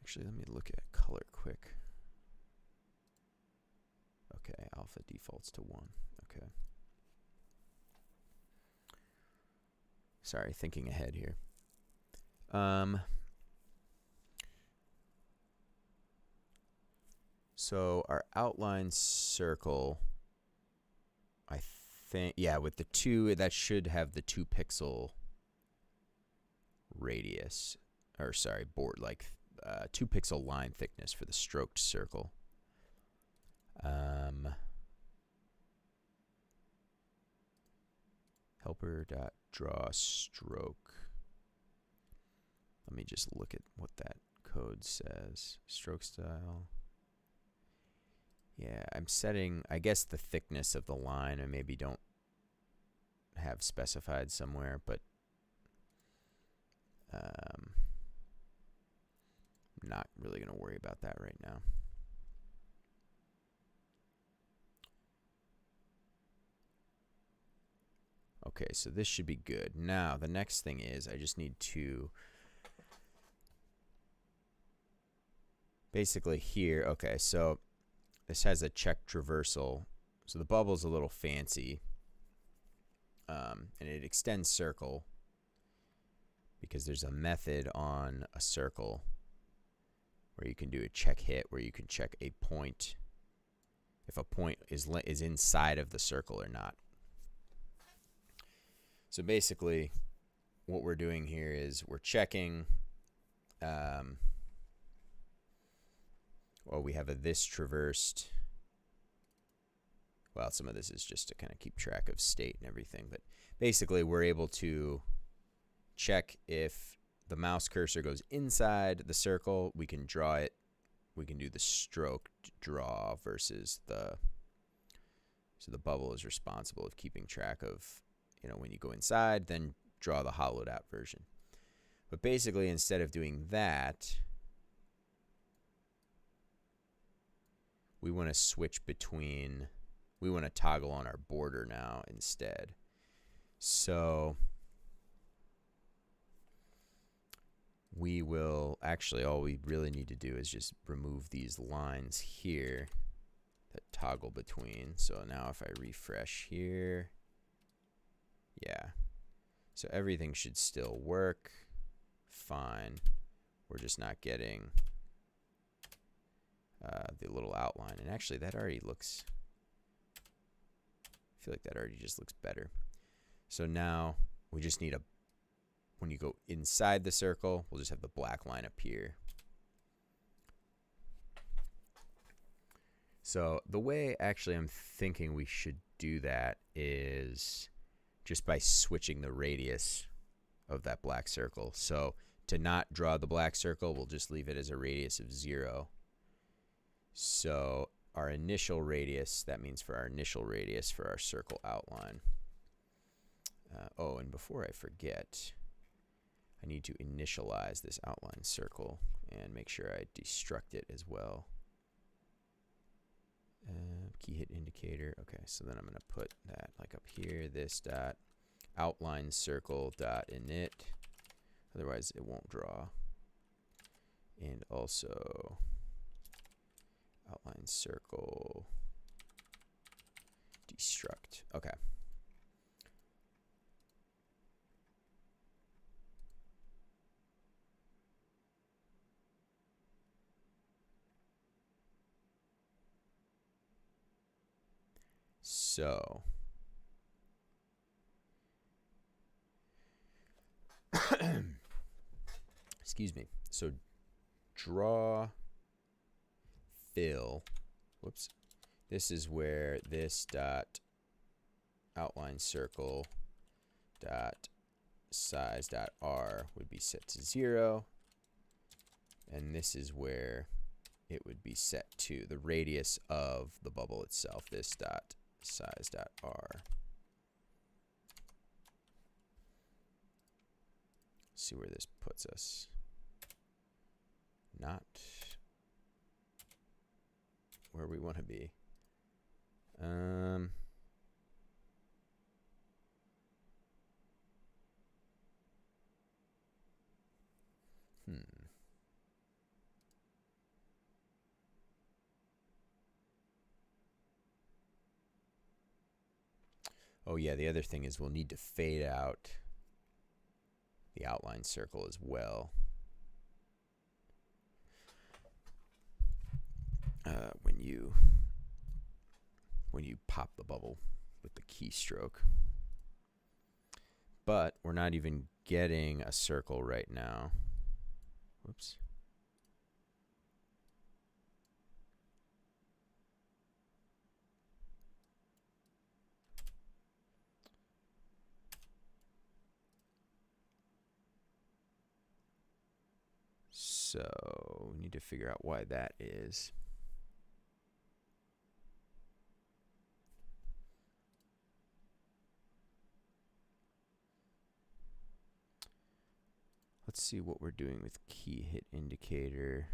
Actually, let me look at color quick. Okay, alpha defaults to 1. Okay. Sorry, thinking ahead here. So our outline circle, I think, yeah, with the 2, that should have the 2 pixel radius, or sorry, board, like 2 pixel line thickness for the stroked circle. Helper.draw stroke. Let me just look at what that code says. Stroke style. Yeah, I'm setting, I guess, the thickness of the line I maybe don't have specified somewhere, but I'm not really going to worry about that right now. Okay, so this should be good. Now, the next thing is I just need to basically here, okay, so this has a check traversal. So the bubble's a little fancy. And it extends circle because there's a method on a circle where you can do a check hit, where you can check a point, if a point is inside of the circle or not. So basically, what we're doing here is we're checking, well, we have a this traversed. Well, some of this is just to kind of keep track of state and everything, but basically we're able to check if the mouse cursor goes inside the circle, we can draw it. We can do the stroke draw versus so the bubble is responsible of keeping track of, when you go inside, then draw the hollowed out version. But basically, instead of doing that, we want to switch between, we want to toggle on our border now instead. So we will actually, all we really need to do is just remove these lines here that toggle between. So now if I refresh here, yeah, so everything should still work fine. We're just not getting the little outline. And actually that already looks, I feel like that already just looks better. So now we just need when you go inside the circle, we'll just have the black line appear. So the way actually I'm thinking we should do that is just by switching the radius of that black circle. So to not draw the black circle, we'll just leave it as a radius of 0. So our initial radius, that means for our initial radius for our circle outline. Oh, and before I forget, I need to initialize this outline circle and make sure I destruct it as well. Key hit indicator. Okay, so then I'm going to put that like up here, this dot outline circle dot init. Otherwise, it won't draw. And also outline circle destruct. Okay. So excuse me. So draw fill. Whoops. This is where this dot outline circle dot size dot r would be set to 0, and this is where it would be set to the radius of the bubble itself. This dot size dot r. See where this puts us. Not where we want to be. Oh yeah, the other thing is we'll need to fade out the outline circle as well. When you pop the bubble with the keystroke. But we're not even getting a circle right now. Whoops. So we need to figure out why that is. Let's see what we're doing with key hit indicator.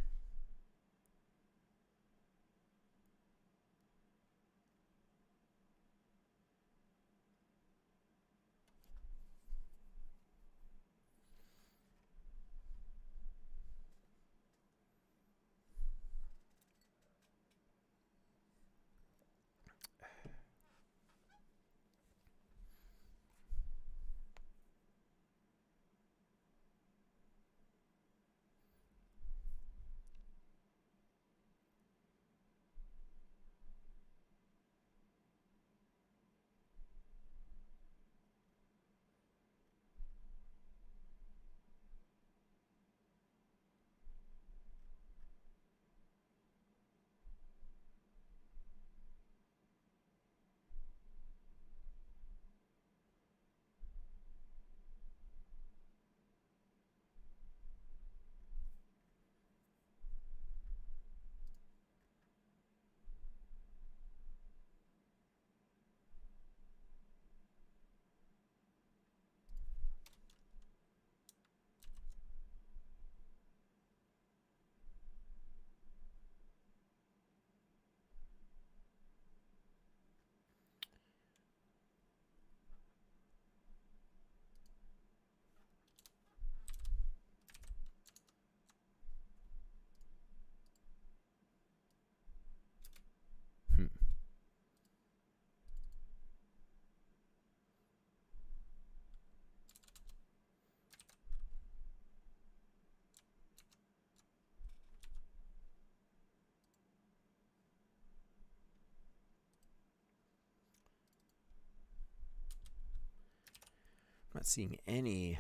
I'm not seeing any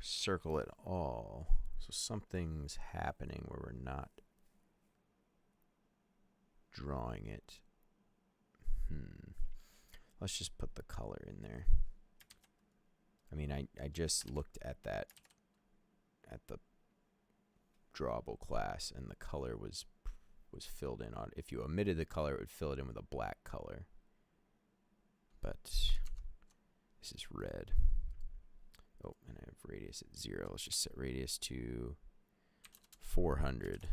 circle at all. So something's happening where we're not drawing it. Let's just put the color in there. I mean, I just looked at that, at the drawable class, and the color was filled in on. If you omitted the color, it would fill it in with a black color. But this is red. Oh, and I have radius at 0. Let's just set radius to 400.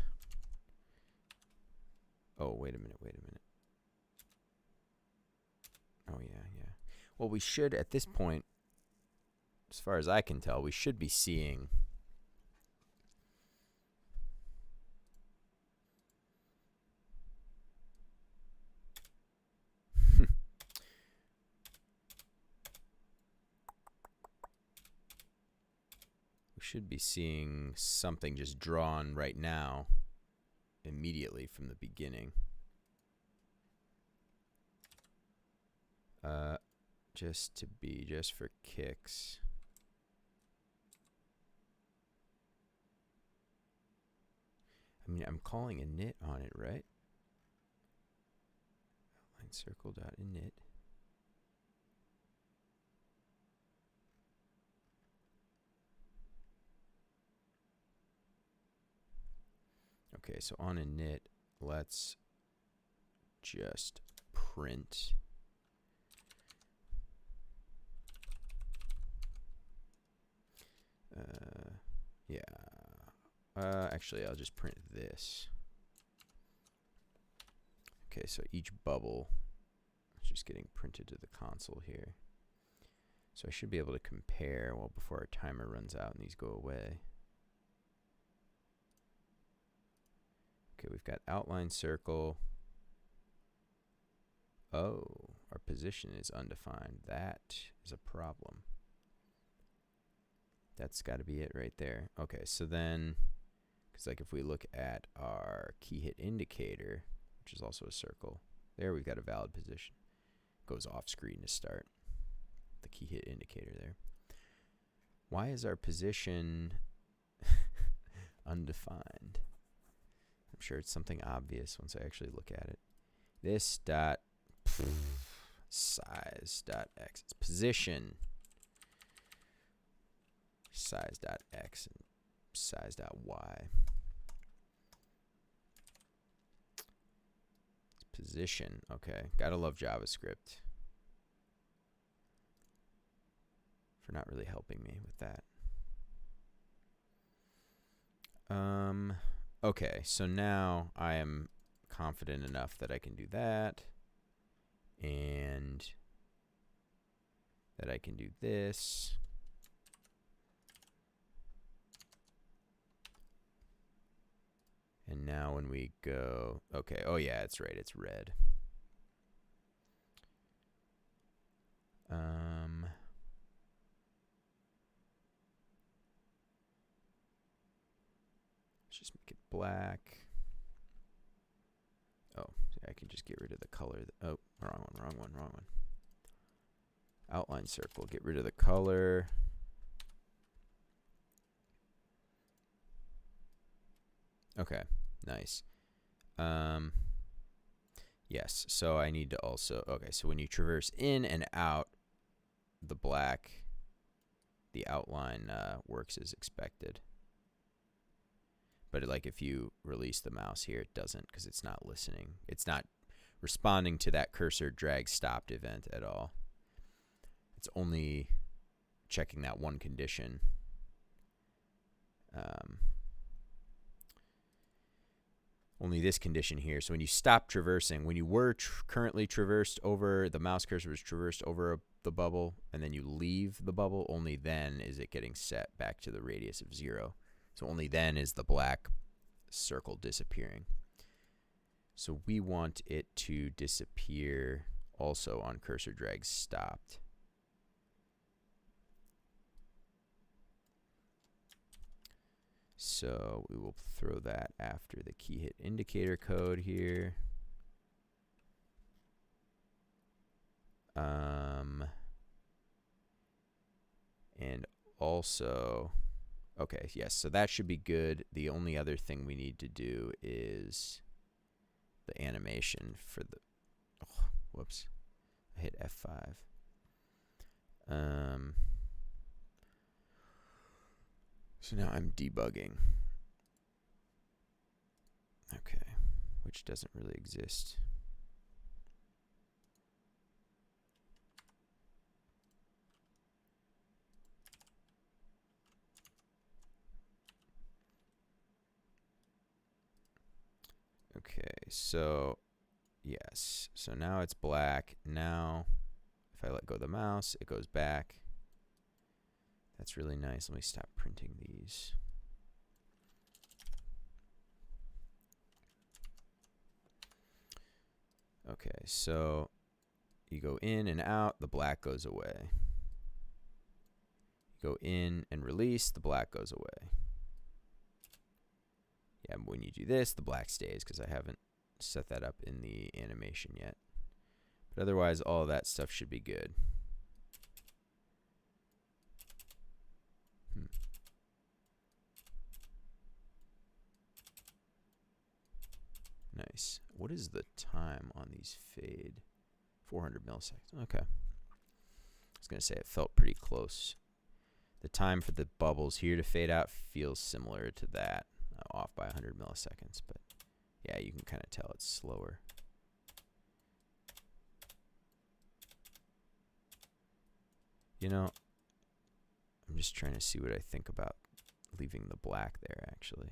Oh, wait a minute. Oh, yeah. Well, we should, at this point, as far as I can tell, we should be seeing something just drawn right now immediately from the beginning. Just for kicks. I mean, I'm calling init on it, right? Outline circle dot init. Okay, so on init, let's just print actually, I'll just print this. Okay, so each bubble is just getting printed to the console here. So I should be able to compare, well, before our timer runs out and these go away. Okay, we've got outline circle. Oh, our position is undefined. That is a problem. That's got to be it right there. Okay, so then, because like if we look at our key hit indicator, which is also a circle, there we've got a valid position. Goes off screen to start. The key hit indicator there. Why is our position undefined? I'm sure it's something obvious once I actually look at it. This dot size dot x, it's position size dot x and size dot y. It's position. Okay, gotta love JavaScript for not really helping me with that. Okay, so now I am confident enough that I can do that, and that I can do this. And now when we go, okay, oh yeah, it's right, it's red. Let's just make it black. Oh, I can just get rid of the color. Oh, wrong one. Outline circle, get rid of the color. Okay, nice. Yes, so I need to also, okay, so when you traverse in and out the black, the outline works as expected. But like if you release the mouse here, it doesn't, because it's not listening. It's not responding to that cursor drag stopped event at all. It's only checking that one condition. Only this condition here. So when you stop traversing, when you were currently traversed over, the mouse cursor was traversed over the bubble, and then you leave the bubble, only then is it getting set back to the radius of 0. So only then is the black circle disappearing. So we want it to disappear also on cursor drag stopped. So we will throw that after the key hit indicator code here. And also, okay, yes, so that should be good. The only other thing we need to do is the animation for the, oh, whoops, I hit F5. So now I'm debugging. Okay, which doesn't really exist. Okay, so yes, so now it's black. Now if I let go of the mouse, it goes back. That's really nice. Let me stop printing these. Okay, so you go in and out, the black goes away. You go in and release, the black goes away. Yeah, when you do this, the black stays because I haven't set that up in the animation yet. But otherwise, all of that stuff should be good. Nice. What is the time on these fade? 400 milliseconds. Okay. I was going to say it felt pretty close. The time for the bubbles here to fade out feels similar to that, off by 100 milliseconds. But yeah, you can kind of tell it's slower. You know, I'm just trying to see what I think about leaving the black there, actually.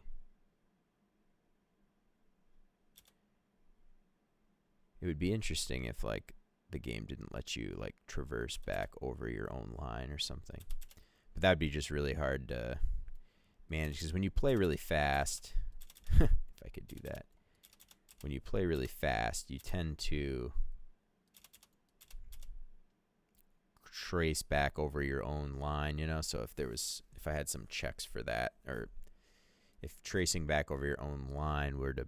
It would be interesting if, like, the game didn't let you, like, traverse back over your own line or something. But that would be just really hard to manage, because when you play really fast, if I could do that, when you play really fast, you tend to trace back over your own line, you know. So if I had some checks for that, or if tracing back over your own line were to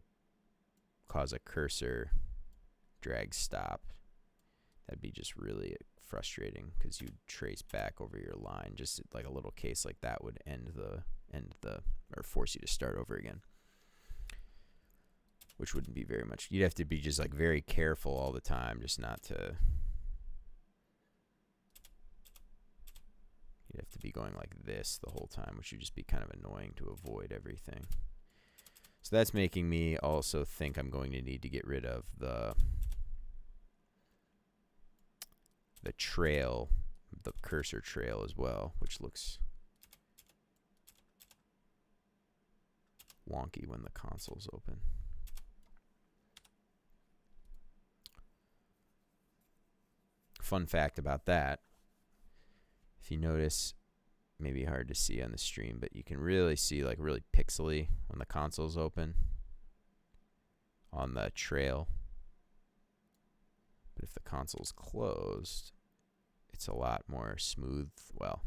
cause a cursor drag stop, that'd be just really frustrating, because you'd trace back over your line. Just like a little case like that would end the or force you to start over again, which wouldn't be very much. You'd have to be just like very careful all the time, just not to. You'd have to be going like this the whole time, which would just be kind of annoying to avoid everything. So that's making me also think I'm going to need to get rid of the trail, the cursor trail as well, which looks wonky when the console's open. Fun fact about that, if you notice, maybe hard to see on the stream, but you can really see like really pixely when the console's open on the trail. But if the console's closed, it's a lot more smooth. Well,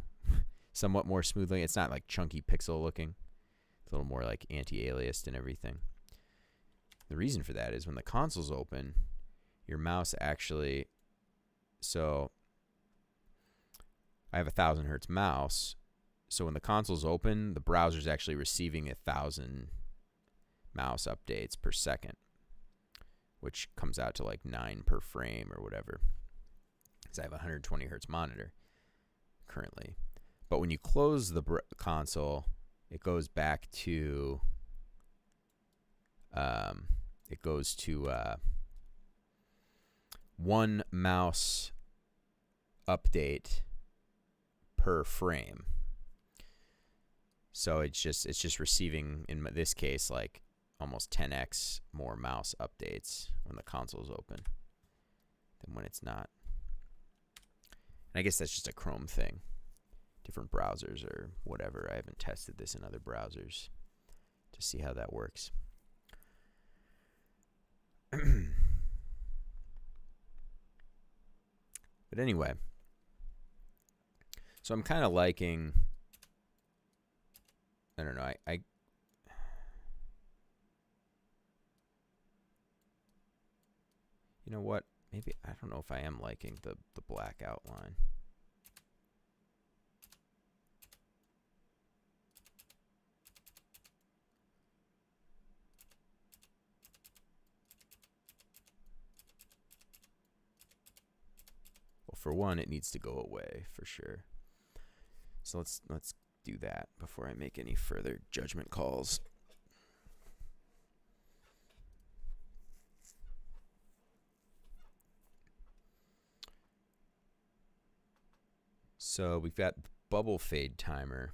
somewhat more smoothly. It's not like chunky pixel looking. It's a little more like anti-aliased and everything. The reason for that is when the console's open, your mouse actually, so I have a 1000 hertz mouse. So when the console's open, the browser's actually receiving 1000 mouse updates per second, which comes out to like 9 per frame or whatever. Because I have a 120 hertz monitor currently. But when you close the console, it goes back to one mouse update per frame. So it's just receiving, in this case, like almost 10x more mouse updates when the console's open than when it's not. And I guess that's just a Chrome thing. Different browsers or whatever. I haven't tested this in other browsers to see how that works. But anyway, so I'm kind of liking, I don't know, I you know what? Maybe, I don't know if I am liking the black outline. Well, for one, it needs to go away for sure. So let's do that before I make any further judgment calls. So we've got bubble fade timer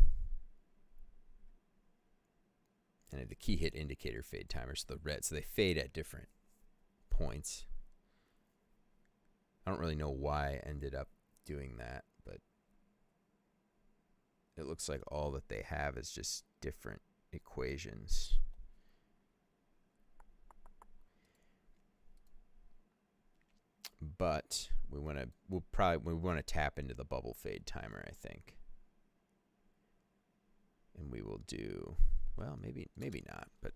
and the key hit indicator fade timer. So the red, so they fade at different points. I don't really know why I ended up doing that, but it looks like all that they have is just different equations. But we want to tap into the bubble fade timer, I think. And we will do, well, maybe not, but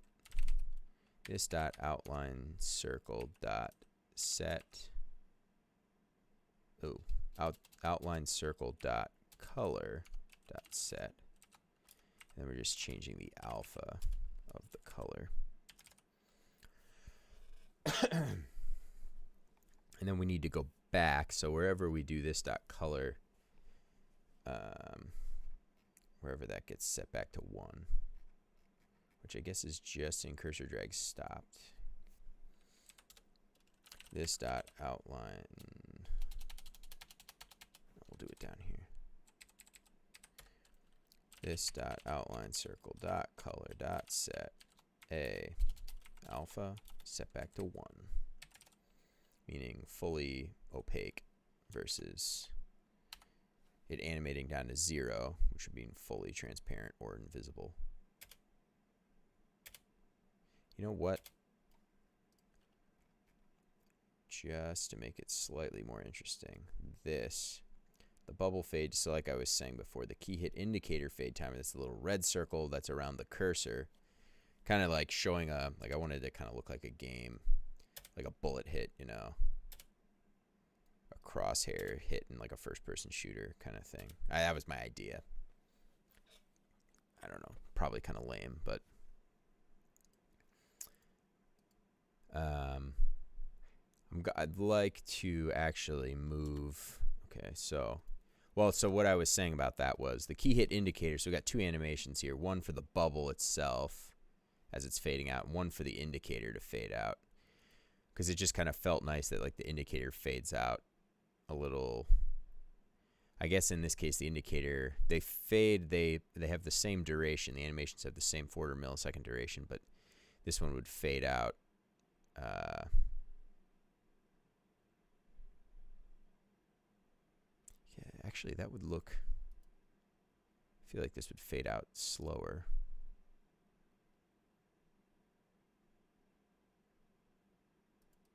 this dot outline circle dot set, outline circle dot color dot set. And then we're just changing the alpha of the color. And then we need to go back. So wherever we do this dot color, wherever that gets set back to 1, which I guess is just in cursor drag stopped. This dot outline, we'll do it down here. This dot outline circle dot color dot set a alpha set back to 1, meaning fully opaque versus it animating down to 0, which would mean fully transparent or invisible. You know what? Just to make it slightly more interesting, this the bubble fade, so like I was saying before, the key hit indicator fade timer, that's the little red circle that's around the cursor, kind of like showing a, like I wanted to kind of look like a game, like a bullet hit, you know, a crosshair hit in like a first-person shooter kind of thing. That was my idea. I don't know, probably kind of lame, but I'd like to actually move. Okay, so, well, so what I was saying about that was the key hit indicator. So we got two animations here, one for the bubble itself as it's fading out, and one for the indicator to fade out, because it just kind of felt nice that like the indicator fades out a little. I guess in this case the indicator, they fade, they have the same duration. The animations have the same 400 millisecond duration, but this one would fade out. Yeah, actually that would look, I feel like this would fade out slower.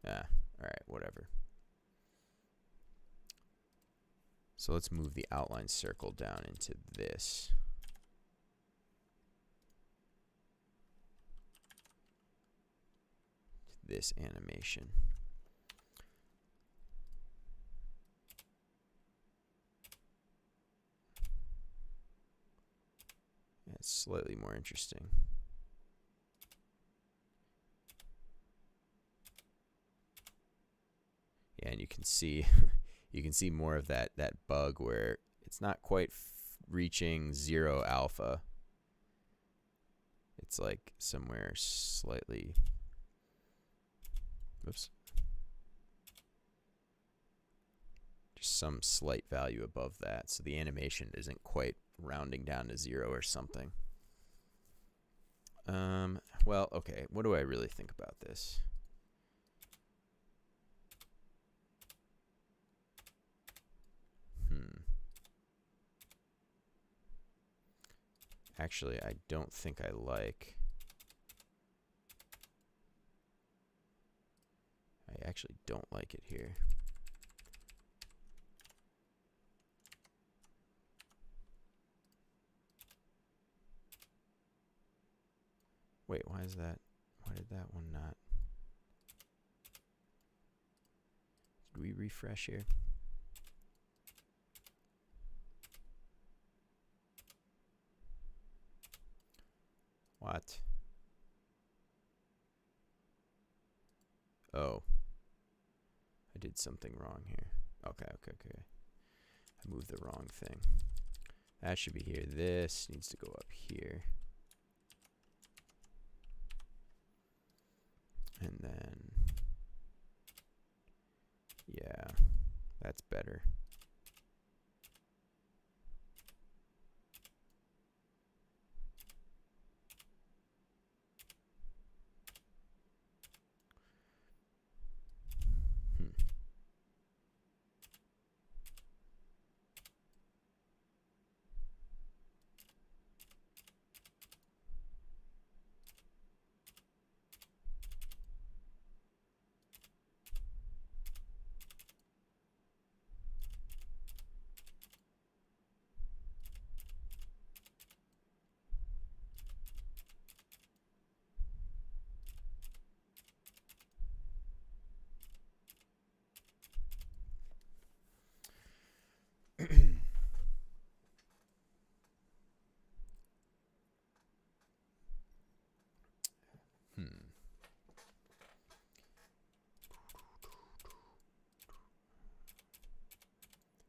All right, whatever. So let's move the outline circle down into this. This animation. Yeah, it's slightly more interesting. Yeah, and you can see you can see more of that bug where it's not quite reaching 0 alpha. It's like somewhere slightly, oops, just some slight value above that. So the animation isn't quite rounding down to 0 or something. Well, okay, what do I really think about this? Actually, I don't think I like. I actually don't like it here. Wait, why is that? Why did that one not? Did we refresh here? What? Oh. I did something wrong here. Okay. I moved the wrong thing. That should be here. This needs to go up here. And then, yeah, that's better.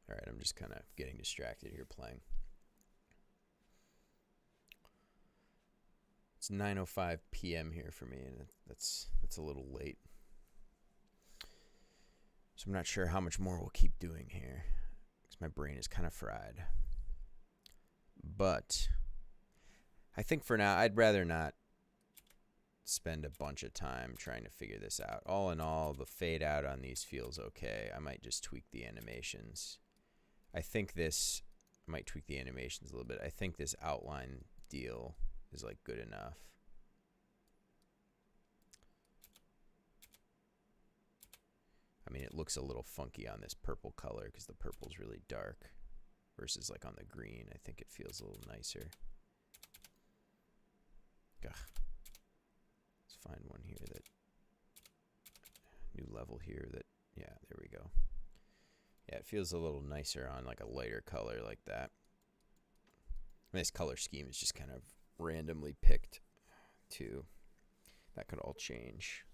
All right, I'm just kind of getting distracted here playing. It's 9:05 p.m. here for me, and that's a little late. So I'm not sure how much more we'll keep doing here, because my brain is kind of fried. But I think for now, I'd rather not spend a bunch of time trying to figure this out. All in all, the fade out on these feels okay. I might just tweak the animations. I think this, I might tweak the animations a little bit. I think this outline deal is like good enough. I mean, it looks a little funky on this purple color because the purple's really dark. versus like on the green. I think it feels a little nicer. Ugh. Let's find one here that, new level here that, yeah, there we go. Yeah, it feels a little nicer on like a lighter color like that. This color scheme is just kind of randomly picked too. That could all change.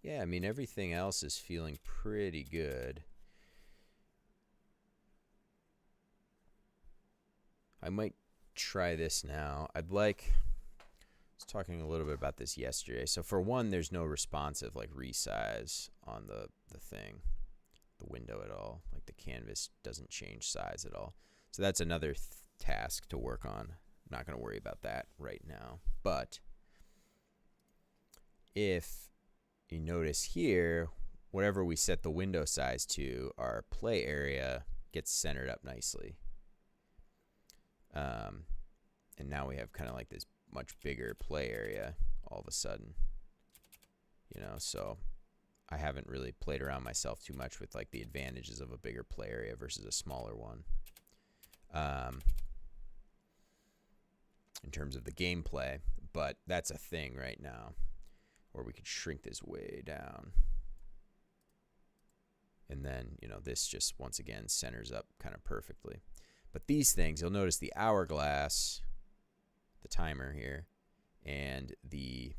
Yeah, I mean, everything else is feeling pretty good. I might try this now. I was talking a little bit about this yesterday. So for one, there's no responsive like resize on the thing, the window at all. Like the canvas doesn't change size at all. So that's another task to work on. I'm not going to worry about that right now. But if you notice here, whatever we set the window size to, our play area gets centered up nicely. And now we have kind of like this much bigger play area all of a sudden, you know, so I haven't really played around myself too much with like the advantages of a bigger play area versus a smaller one. In terms of the gameplay, but that's a thing right now, or we could shrink this way down. And then, you know, this just once again centers up kind of perfectly. But these things, you'll notice the hourglass, the timer here, and the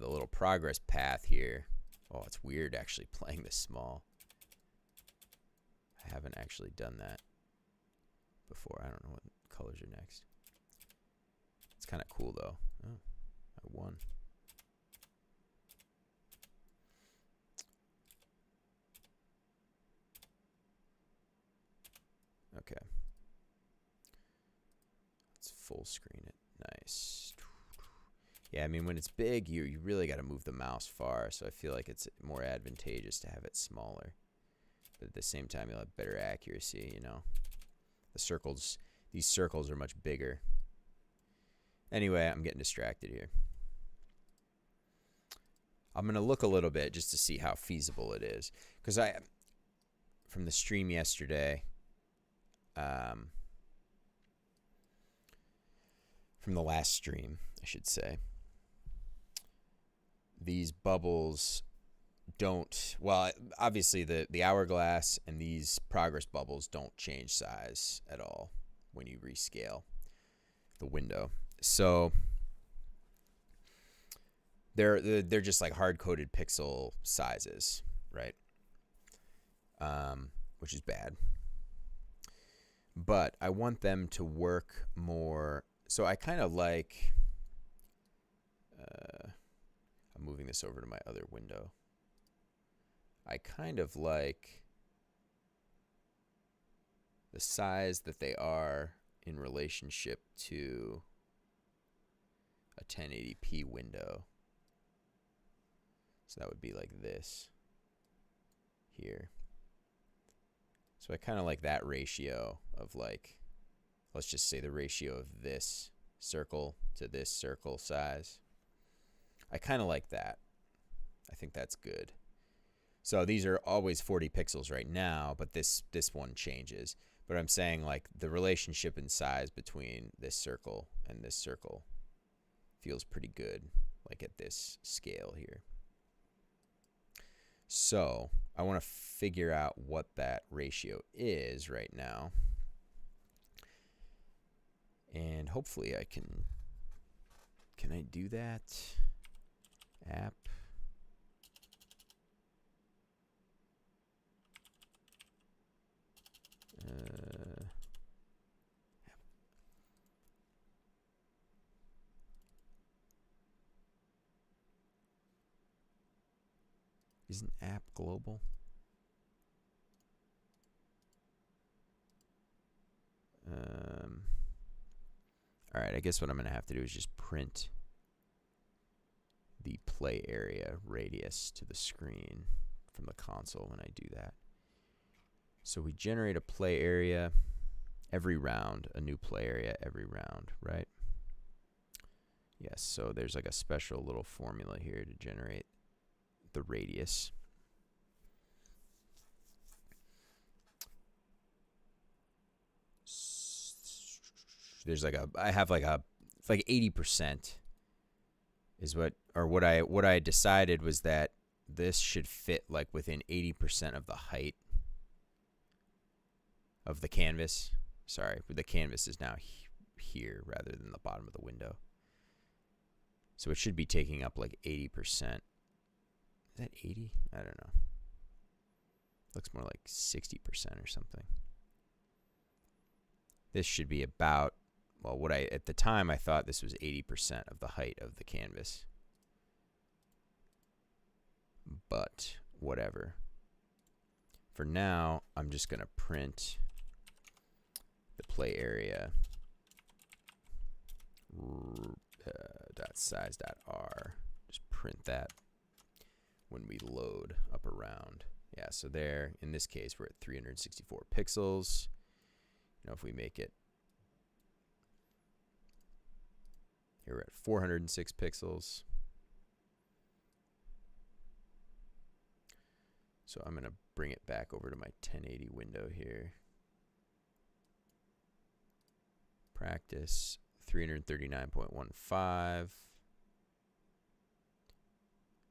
little progress path here. Oh, it's weird actually playing this small. I haven't actually done that before. I don't know what colors are next. It's kind of cool though. Oh, I won. Okay. Let's full screen it. Nice. Yeah, I mean, when it's big, you really got to move the mouse far, so I feel like it's more advantageous to have it smaller. But at the same time, you'll have better accuracy, you know. The circles, these circles are much bigger. Anyway, I'm getting distracted here. I'm going to look a little bit just to see how feasible it is. Because from the stream yesterday, from the last stream, I should say, these bubbles don't, well, obviously the hourglass and these progress bubbles don't change size at all when you rescale the window. So they're just like hard-coded pixel sizes, right? Which is bad. But I want them to work more. So I kind of like, I'm moving this over to my other window. I kind of like the size that they are in relationship to a 1080p window. So that would be like this here. So I kind of like that ratio of like, let's just say the ratio of this circle to this circle size. I kind of like that. I think that's good. So these are always 40 pixels right now, but this one changes. But I'm saying like the relationship in size between this circle and this circle feels pretty good, like at this scale here. So I want to figure out what that ratio is right now. And hopefully I can I do that? App. Isn't app global? All right, I guess what I'm going to have to do is just print the play area radius to the screen from the console when I do that. So we generate a play area every round, a new play area every round, right? Yes, so there's like a special little formula here to generate the radius. There's like I have like it's like 80% is what I decided was that this should fit like within 80% of the height of the canvas. Sorry, the canvas is now here rather than the bottom of the window. So it should be taking up like 80%. Is that 80? I don't know. Looks more like 60% or something. This should be about, well, at the time I thought this was 80% of the height of the canvas. But whatever. For now, I'm just going to print the play area dot size dot r. Just print that when we load up around. Yeah, so there, in this case, we're at 364 pixels. You know, if we make it, here we're at 406 pixels. So I'm going to bring it back over to my 1080 window here. Practice 339.15.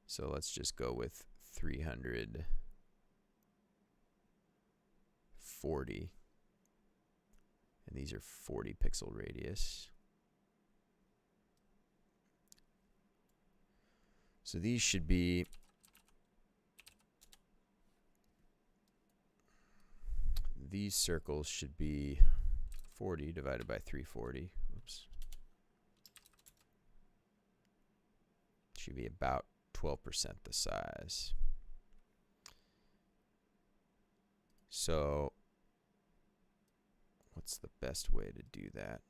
So let's just go with 340. And these are 40 pixel radius. So these should be these circles should be 40 divided by 340. Oops. Should be about 12% the size. So what's the best way to do that?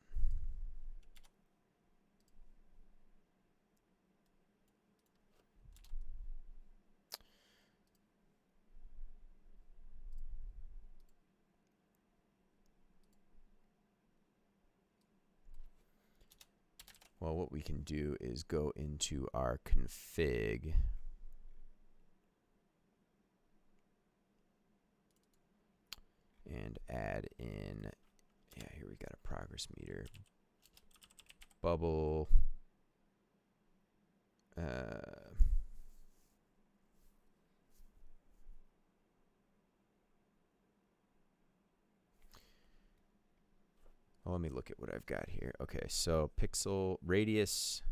Well, what we can do is go into our config and add in, yeah, here we got a progress meter, bubble, well, let me look at what I've got here. Okay, so pixel radius,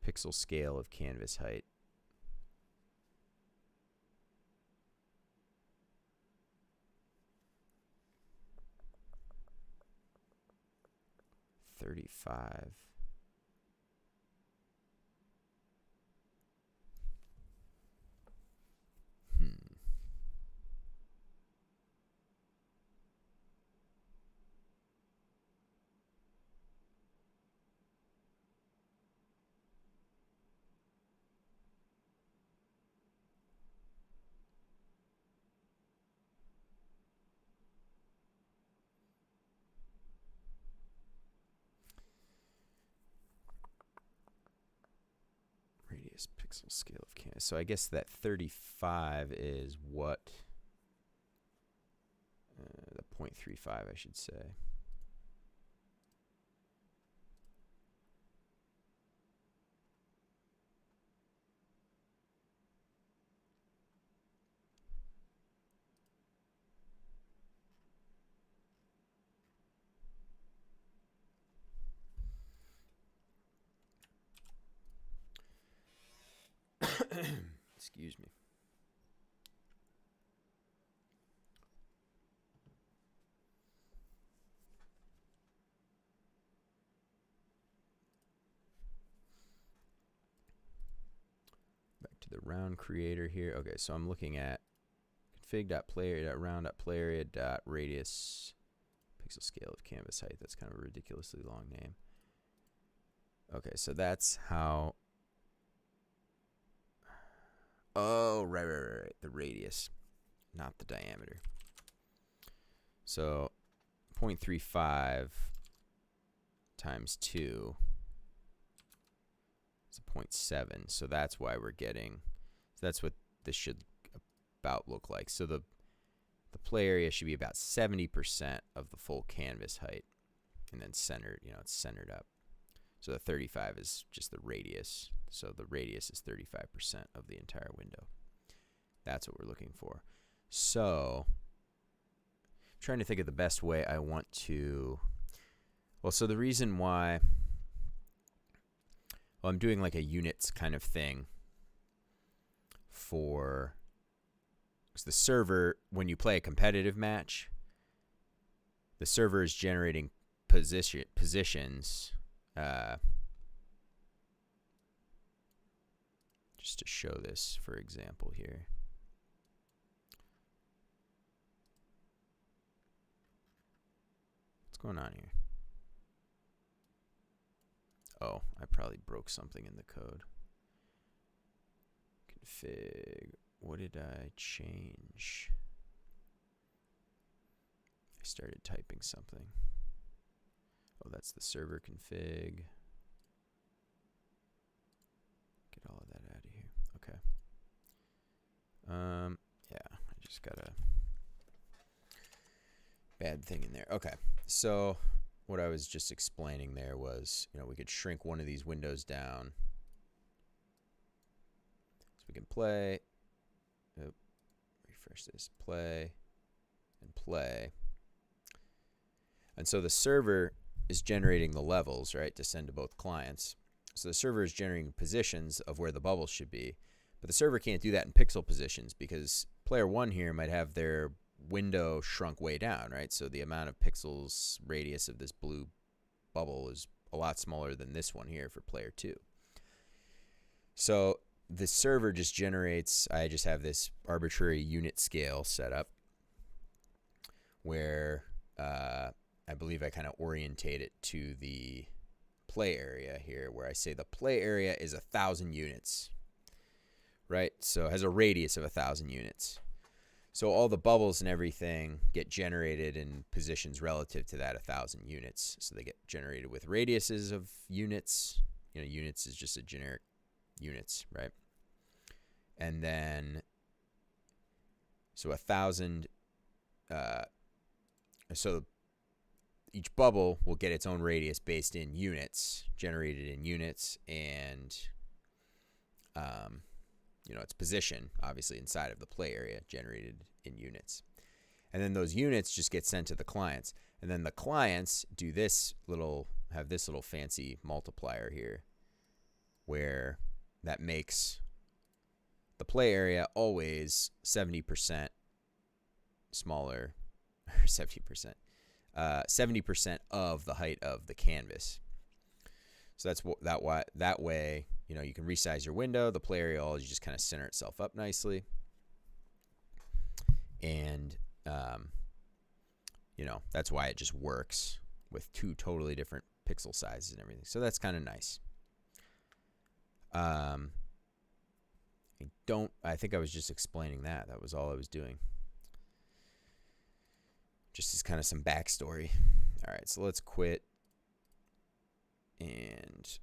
pixel scale of canvas height. $35. Radius pixel scale of canvas. So I guess that 35 is what? The 0.35, I should say. Excuse me. Back to the round creator here. Okay, so I'm looking at config.playArea.round.playArea.radius pixel scale of canvas height. That's kind of a ridiculously long name. Okay, so that's how. Oh, right. The radius, not the diameter. So 0.35 times 2 is a 0.7. So that's why we're getting, so that's what this should about look like. So the play area should be about 70% of the full canvas height, and then centered, you know, it's centered up. So the 35 is just the radius. So the radius is 35% of the entire window. That's what we're looking for. So I'm trying to think of the best way I want to, well, so the reason why, well, I'm doing like a units kind of thing for the server. When you play a competitive match, the server is generating positions just to show this, for example, here. What's going on here? Oh, I probably broke something in the code. Config. What did I change? I started typing something. Oh, that's the server config. Get all of that out of here. Okay. Yeah, I just got a bad thing in there. Okay, so what I was just explaining there was, you know, we could shrink one of these windows down. So we can play. Oh, refresh this. Play and play. And so the server is generating the levels, right, to send to both clients. So the server is generating positions of where the bubbles should be. But the server can't do that in pixel positions because player 1 here might have their window shrunk way down, right? So the amount of pixels radius of this blue bubble is a lot smaller than this one here for player 2. So the server just generates, I just have this arbitrary unit scale set up where I believe I kind of orientate it to the play area here, where I say the play area is 1,000 units, right? So it has a radius of 1,000 units. So all the bubbles and everything get generated in positions relative to that 1,000 units. So they get generated with radiuses of units. You know, units is just a generic units, right? And then, so 1,000, so each bubble will get its own radius based in units, generated in units, and you know, its position obviously inside of the play area generated in units. And then those units just get sent to the clients, and then the clients do this little, have this little fancy multiplier here where that makes the play area always 70% smaller, or 70%. 70% of the height of the canvas. So that's what that way, you know, you can resize your window. The play area always just kind of center itself up nicely, and you know, that's why it just works with two totally different pixel sizes and everything. So that's kind of nice. I think I was just explaining that. That was all I was doing. Just as kind of some backstory. All right, so let's quit. And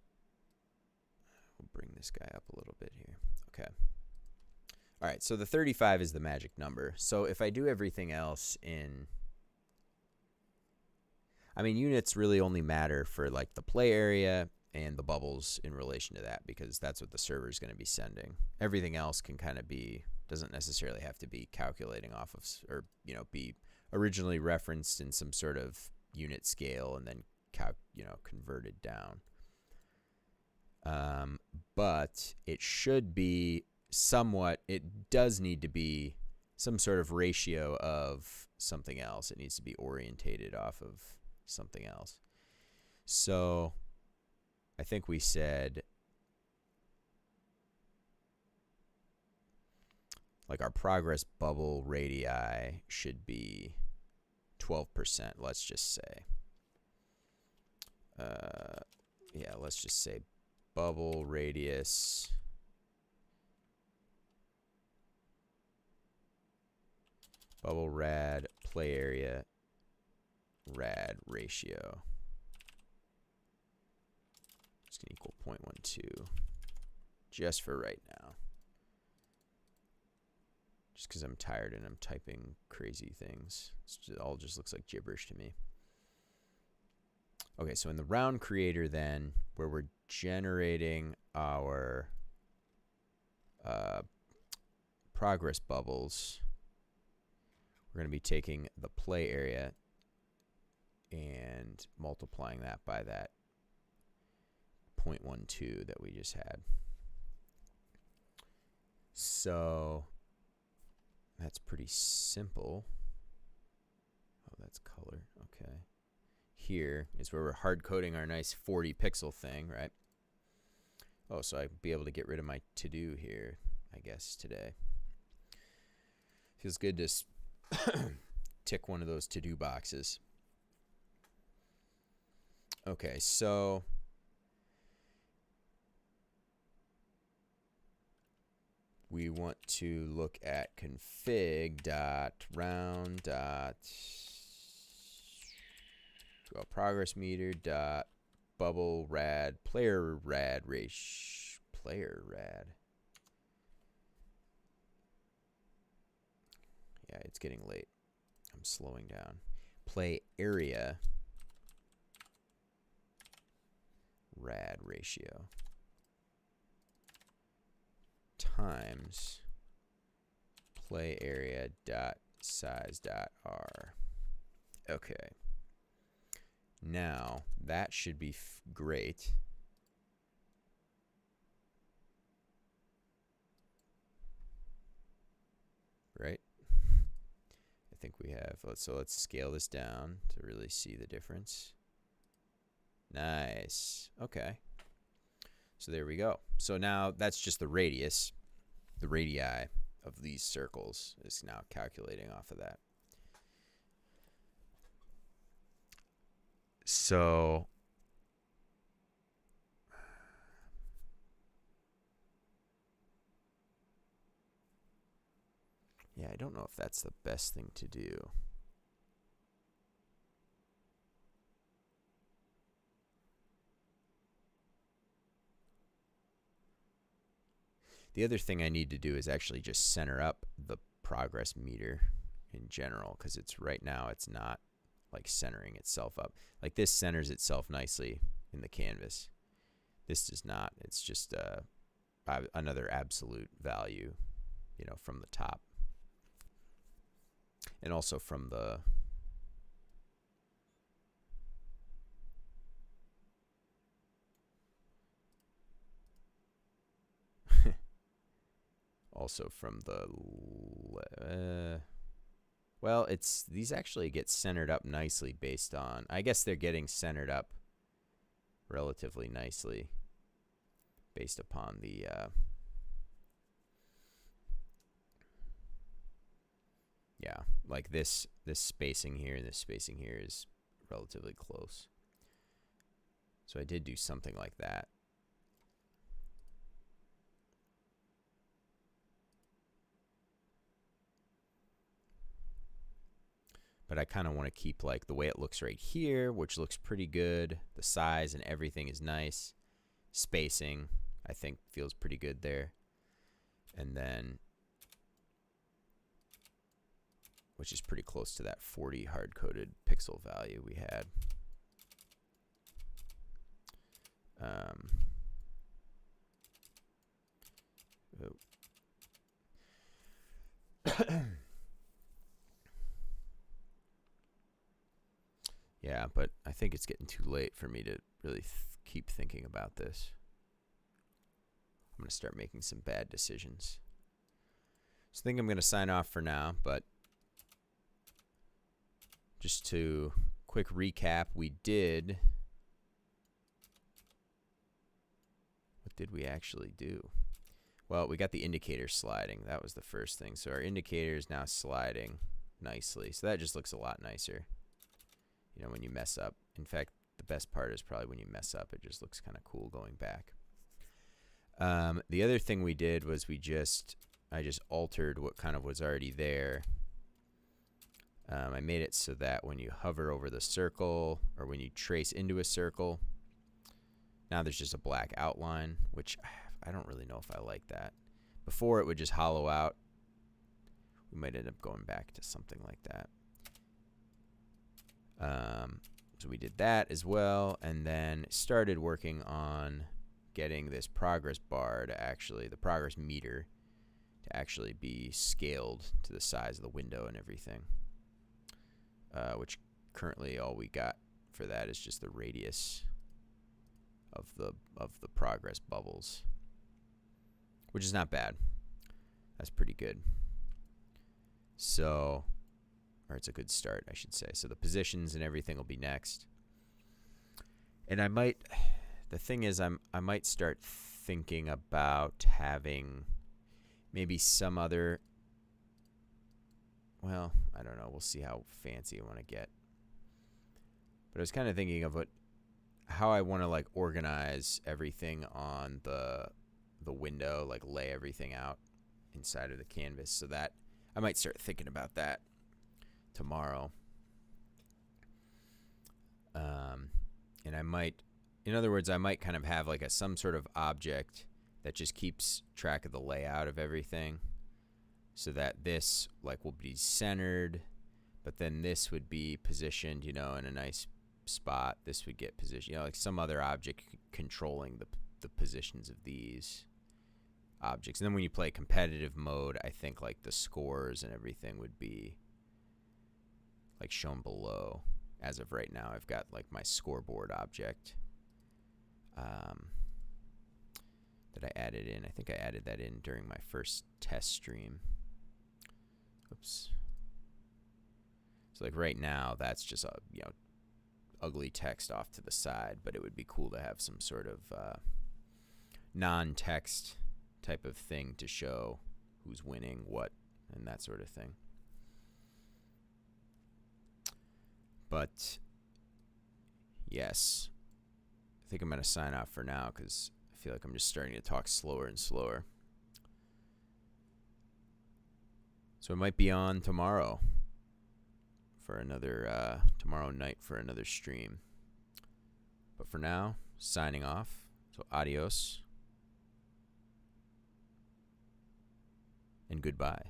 we'll bring this guy up a little bit here. Okay. All right, so the 35 is the magic number. So if I do everything else in, I mean, units really only matter for like the play area and the bubbles in relation to that, because that's what the server is going to be sending. Everything else can kind of be, doesn't necessarily have to be calculating off of, or, you know, be originally referenced in some sort of unit scale and then converted down. But it should be somewhat, it does need to be some sort of ratio of something else. It needs to be orientated off of something else. So I think we said like our progress bubble radii should be 12%, let's just say. Yeah, let's just say bubble radius bubble rad play area rad ratio is going to equal 0.12 just for right now. Just because I'm tired and I'm typing crazy things. It all just looks like gibberish to me. Okay, so in the round creator then, where we're generating our progress bubbles, we're going to be taking the play area and multiplying that by that 0.12 that we just had. So that's pretty simple. Oh, that's color. Okay. Here is where we're hard coding our nice 40 pixel thing, right? Oh, so I'd be able to get rid of my to-do here, I guess, today. Feels good to tick one of those to-do boxes. Okay, so we want to look at config.round. Progress meter dot bubble rad player rad player rad. Yeah, it's getting late. I'm slowing down. Play area rad ratio times play area dot size dot r. Okay. Now, that should be great. Right? I think we have, so let's scale this down to really see the difference. Nice. Okay. So there we go. So now that's just the radius. The radii of these circles is now calculating off of that. So yeah, I don't know if that's the best thing to do. The other thing I need to do is actually just center up the progress meter in general, because it's right now it's not like centering itself up. Like this centers itself nicely in the canvas. This does not. It's just another absolute value, you know, from the top. And also from the well, it's these actually get centered up nicely based on, I guess they're getting centered up relatively nicely based upon the yeah, like this spacing here and this spacing here is relatively close. So I did do something like that. But I kind of want to keep like the way it looks right here, which looks pretty good. The size and everything is nice. Spacing, I think, feels pretty good there. And then, which is pretty close to that 40 hard-coded pixel value we had. Yeah, but I think it's getting too late for me to really keep thinking about this. I'm going to start making some bad decisions. So I think I'm going to sign off for now, but just to quick recap, what did we actually do? Well, we got the indicator sliding. That was the first thing. So our indicator is now sliding nicely. So that just looks a lot nicer. You know, when you mess up. In fact, the best part is probably when you mess up. It just looks kind of cool going back. The other thing we did was I just altered what kind of was already there I made it so that when you hover over the circle or when you trace into a circle, now there's just a black outline, which I don't really know if I like that. Before it would just hollow out. We might end up going back to something like that. So we did that as well, and then started working on getting this progress bar to actually, the progress meter, to actually be scaled to the size of the window and everything. Which currently all we got for that is just the radius of the progress bubbles, which is not bad. That's pretty good. So, or it's a good start, I should say. So the positions and everything will be next. And I might, the thing is, I might start thinking about having maybe some other, well, I don't know. We'll see how fancy I want to get. But I was kind of thinking of how I want to like organize everything on the window, like lay everything out inside of the canvas, so that I might start thinking about that tomorrow. And I might, in other words, I might kind of have like some sort of object that just keeps track of the layout of everything, so that this like will be centered, but then this would be positioned, in a nice spot. This would get positioned, like some other object controlling the positions of these objects. And then when you play competitive mode, I think like the scores and everything would be like shown below. As of right now, I've got like my scoreboard object that I added in. I think I added that in during my first test stream. Oops. So like right now, that's just a ugly text off to the side, but it would be cool to have some sort of non-text type of thing to show who's winning what and that sort of thing. But yes, I think I'm going to sign off for now because I feel like I'm just starting to talk slower and slower. So I might be on tomorrow for another, tomorrow night for another stream. But for now, signing off. So adios and goodbye.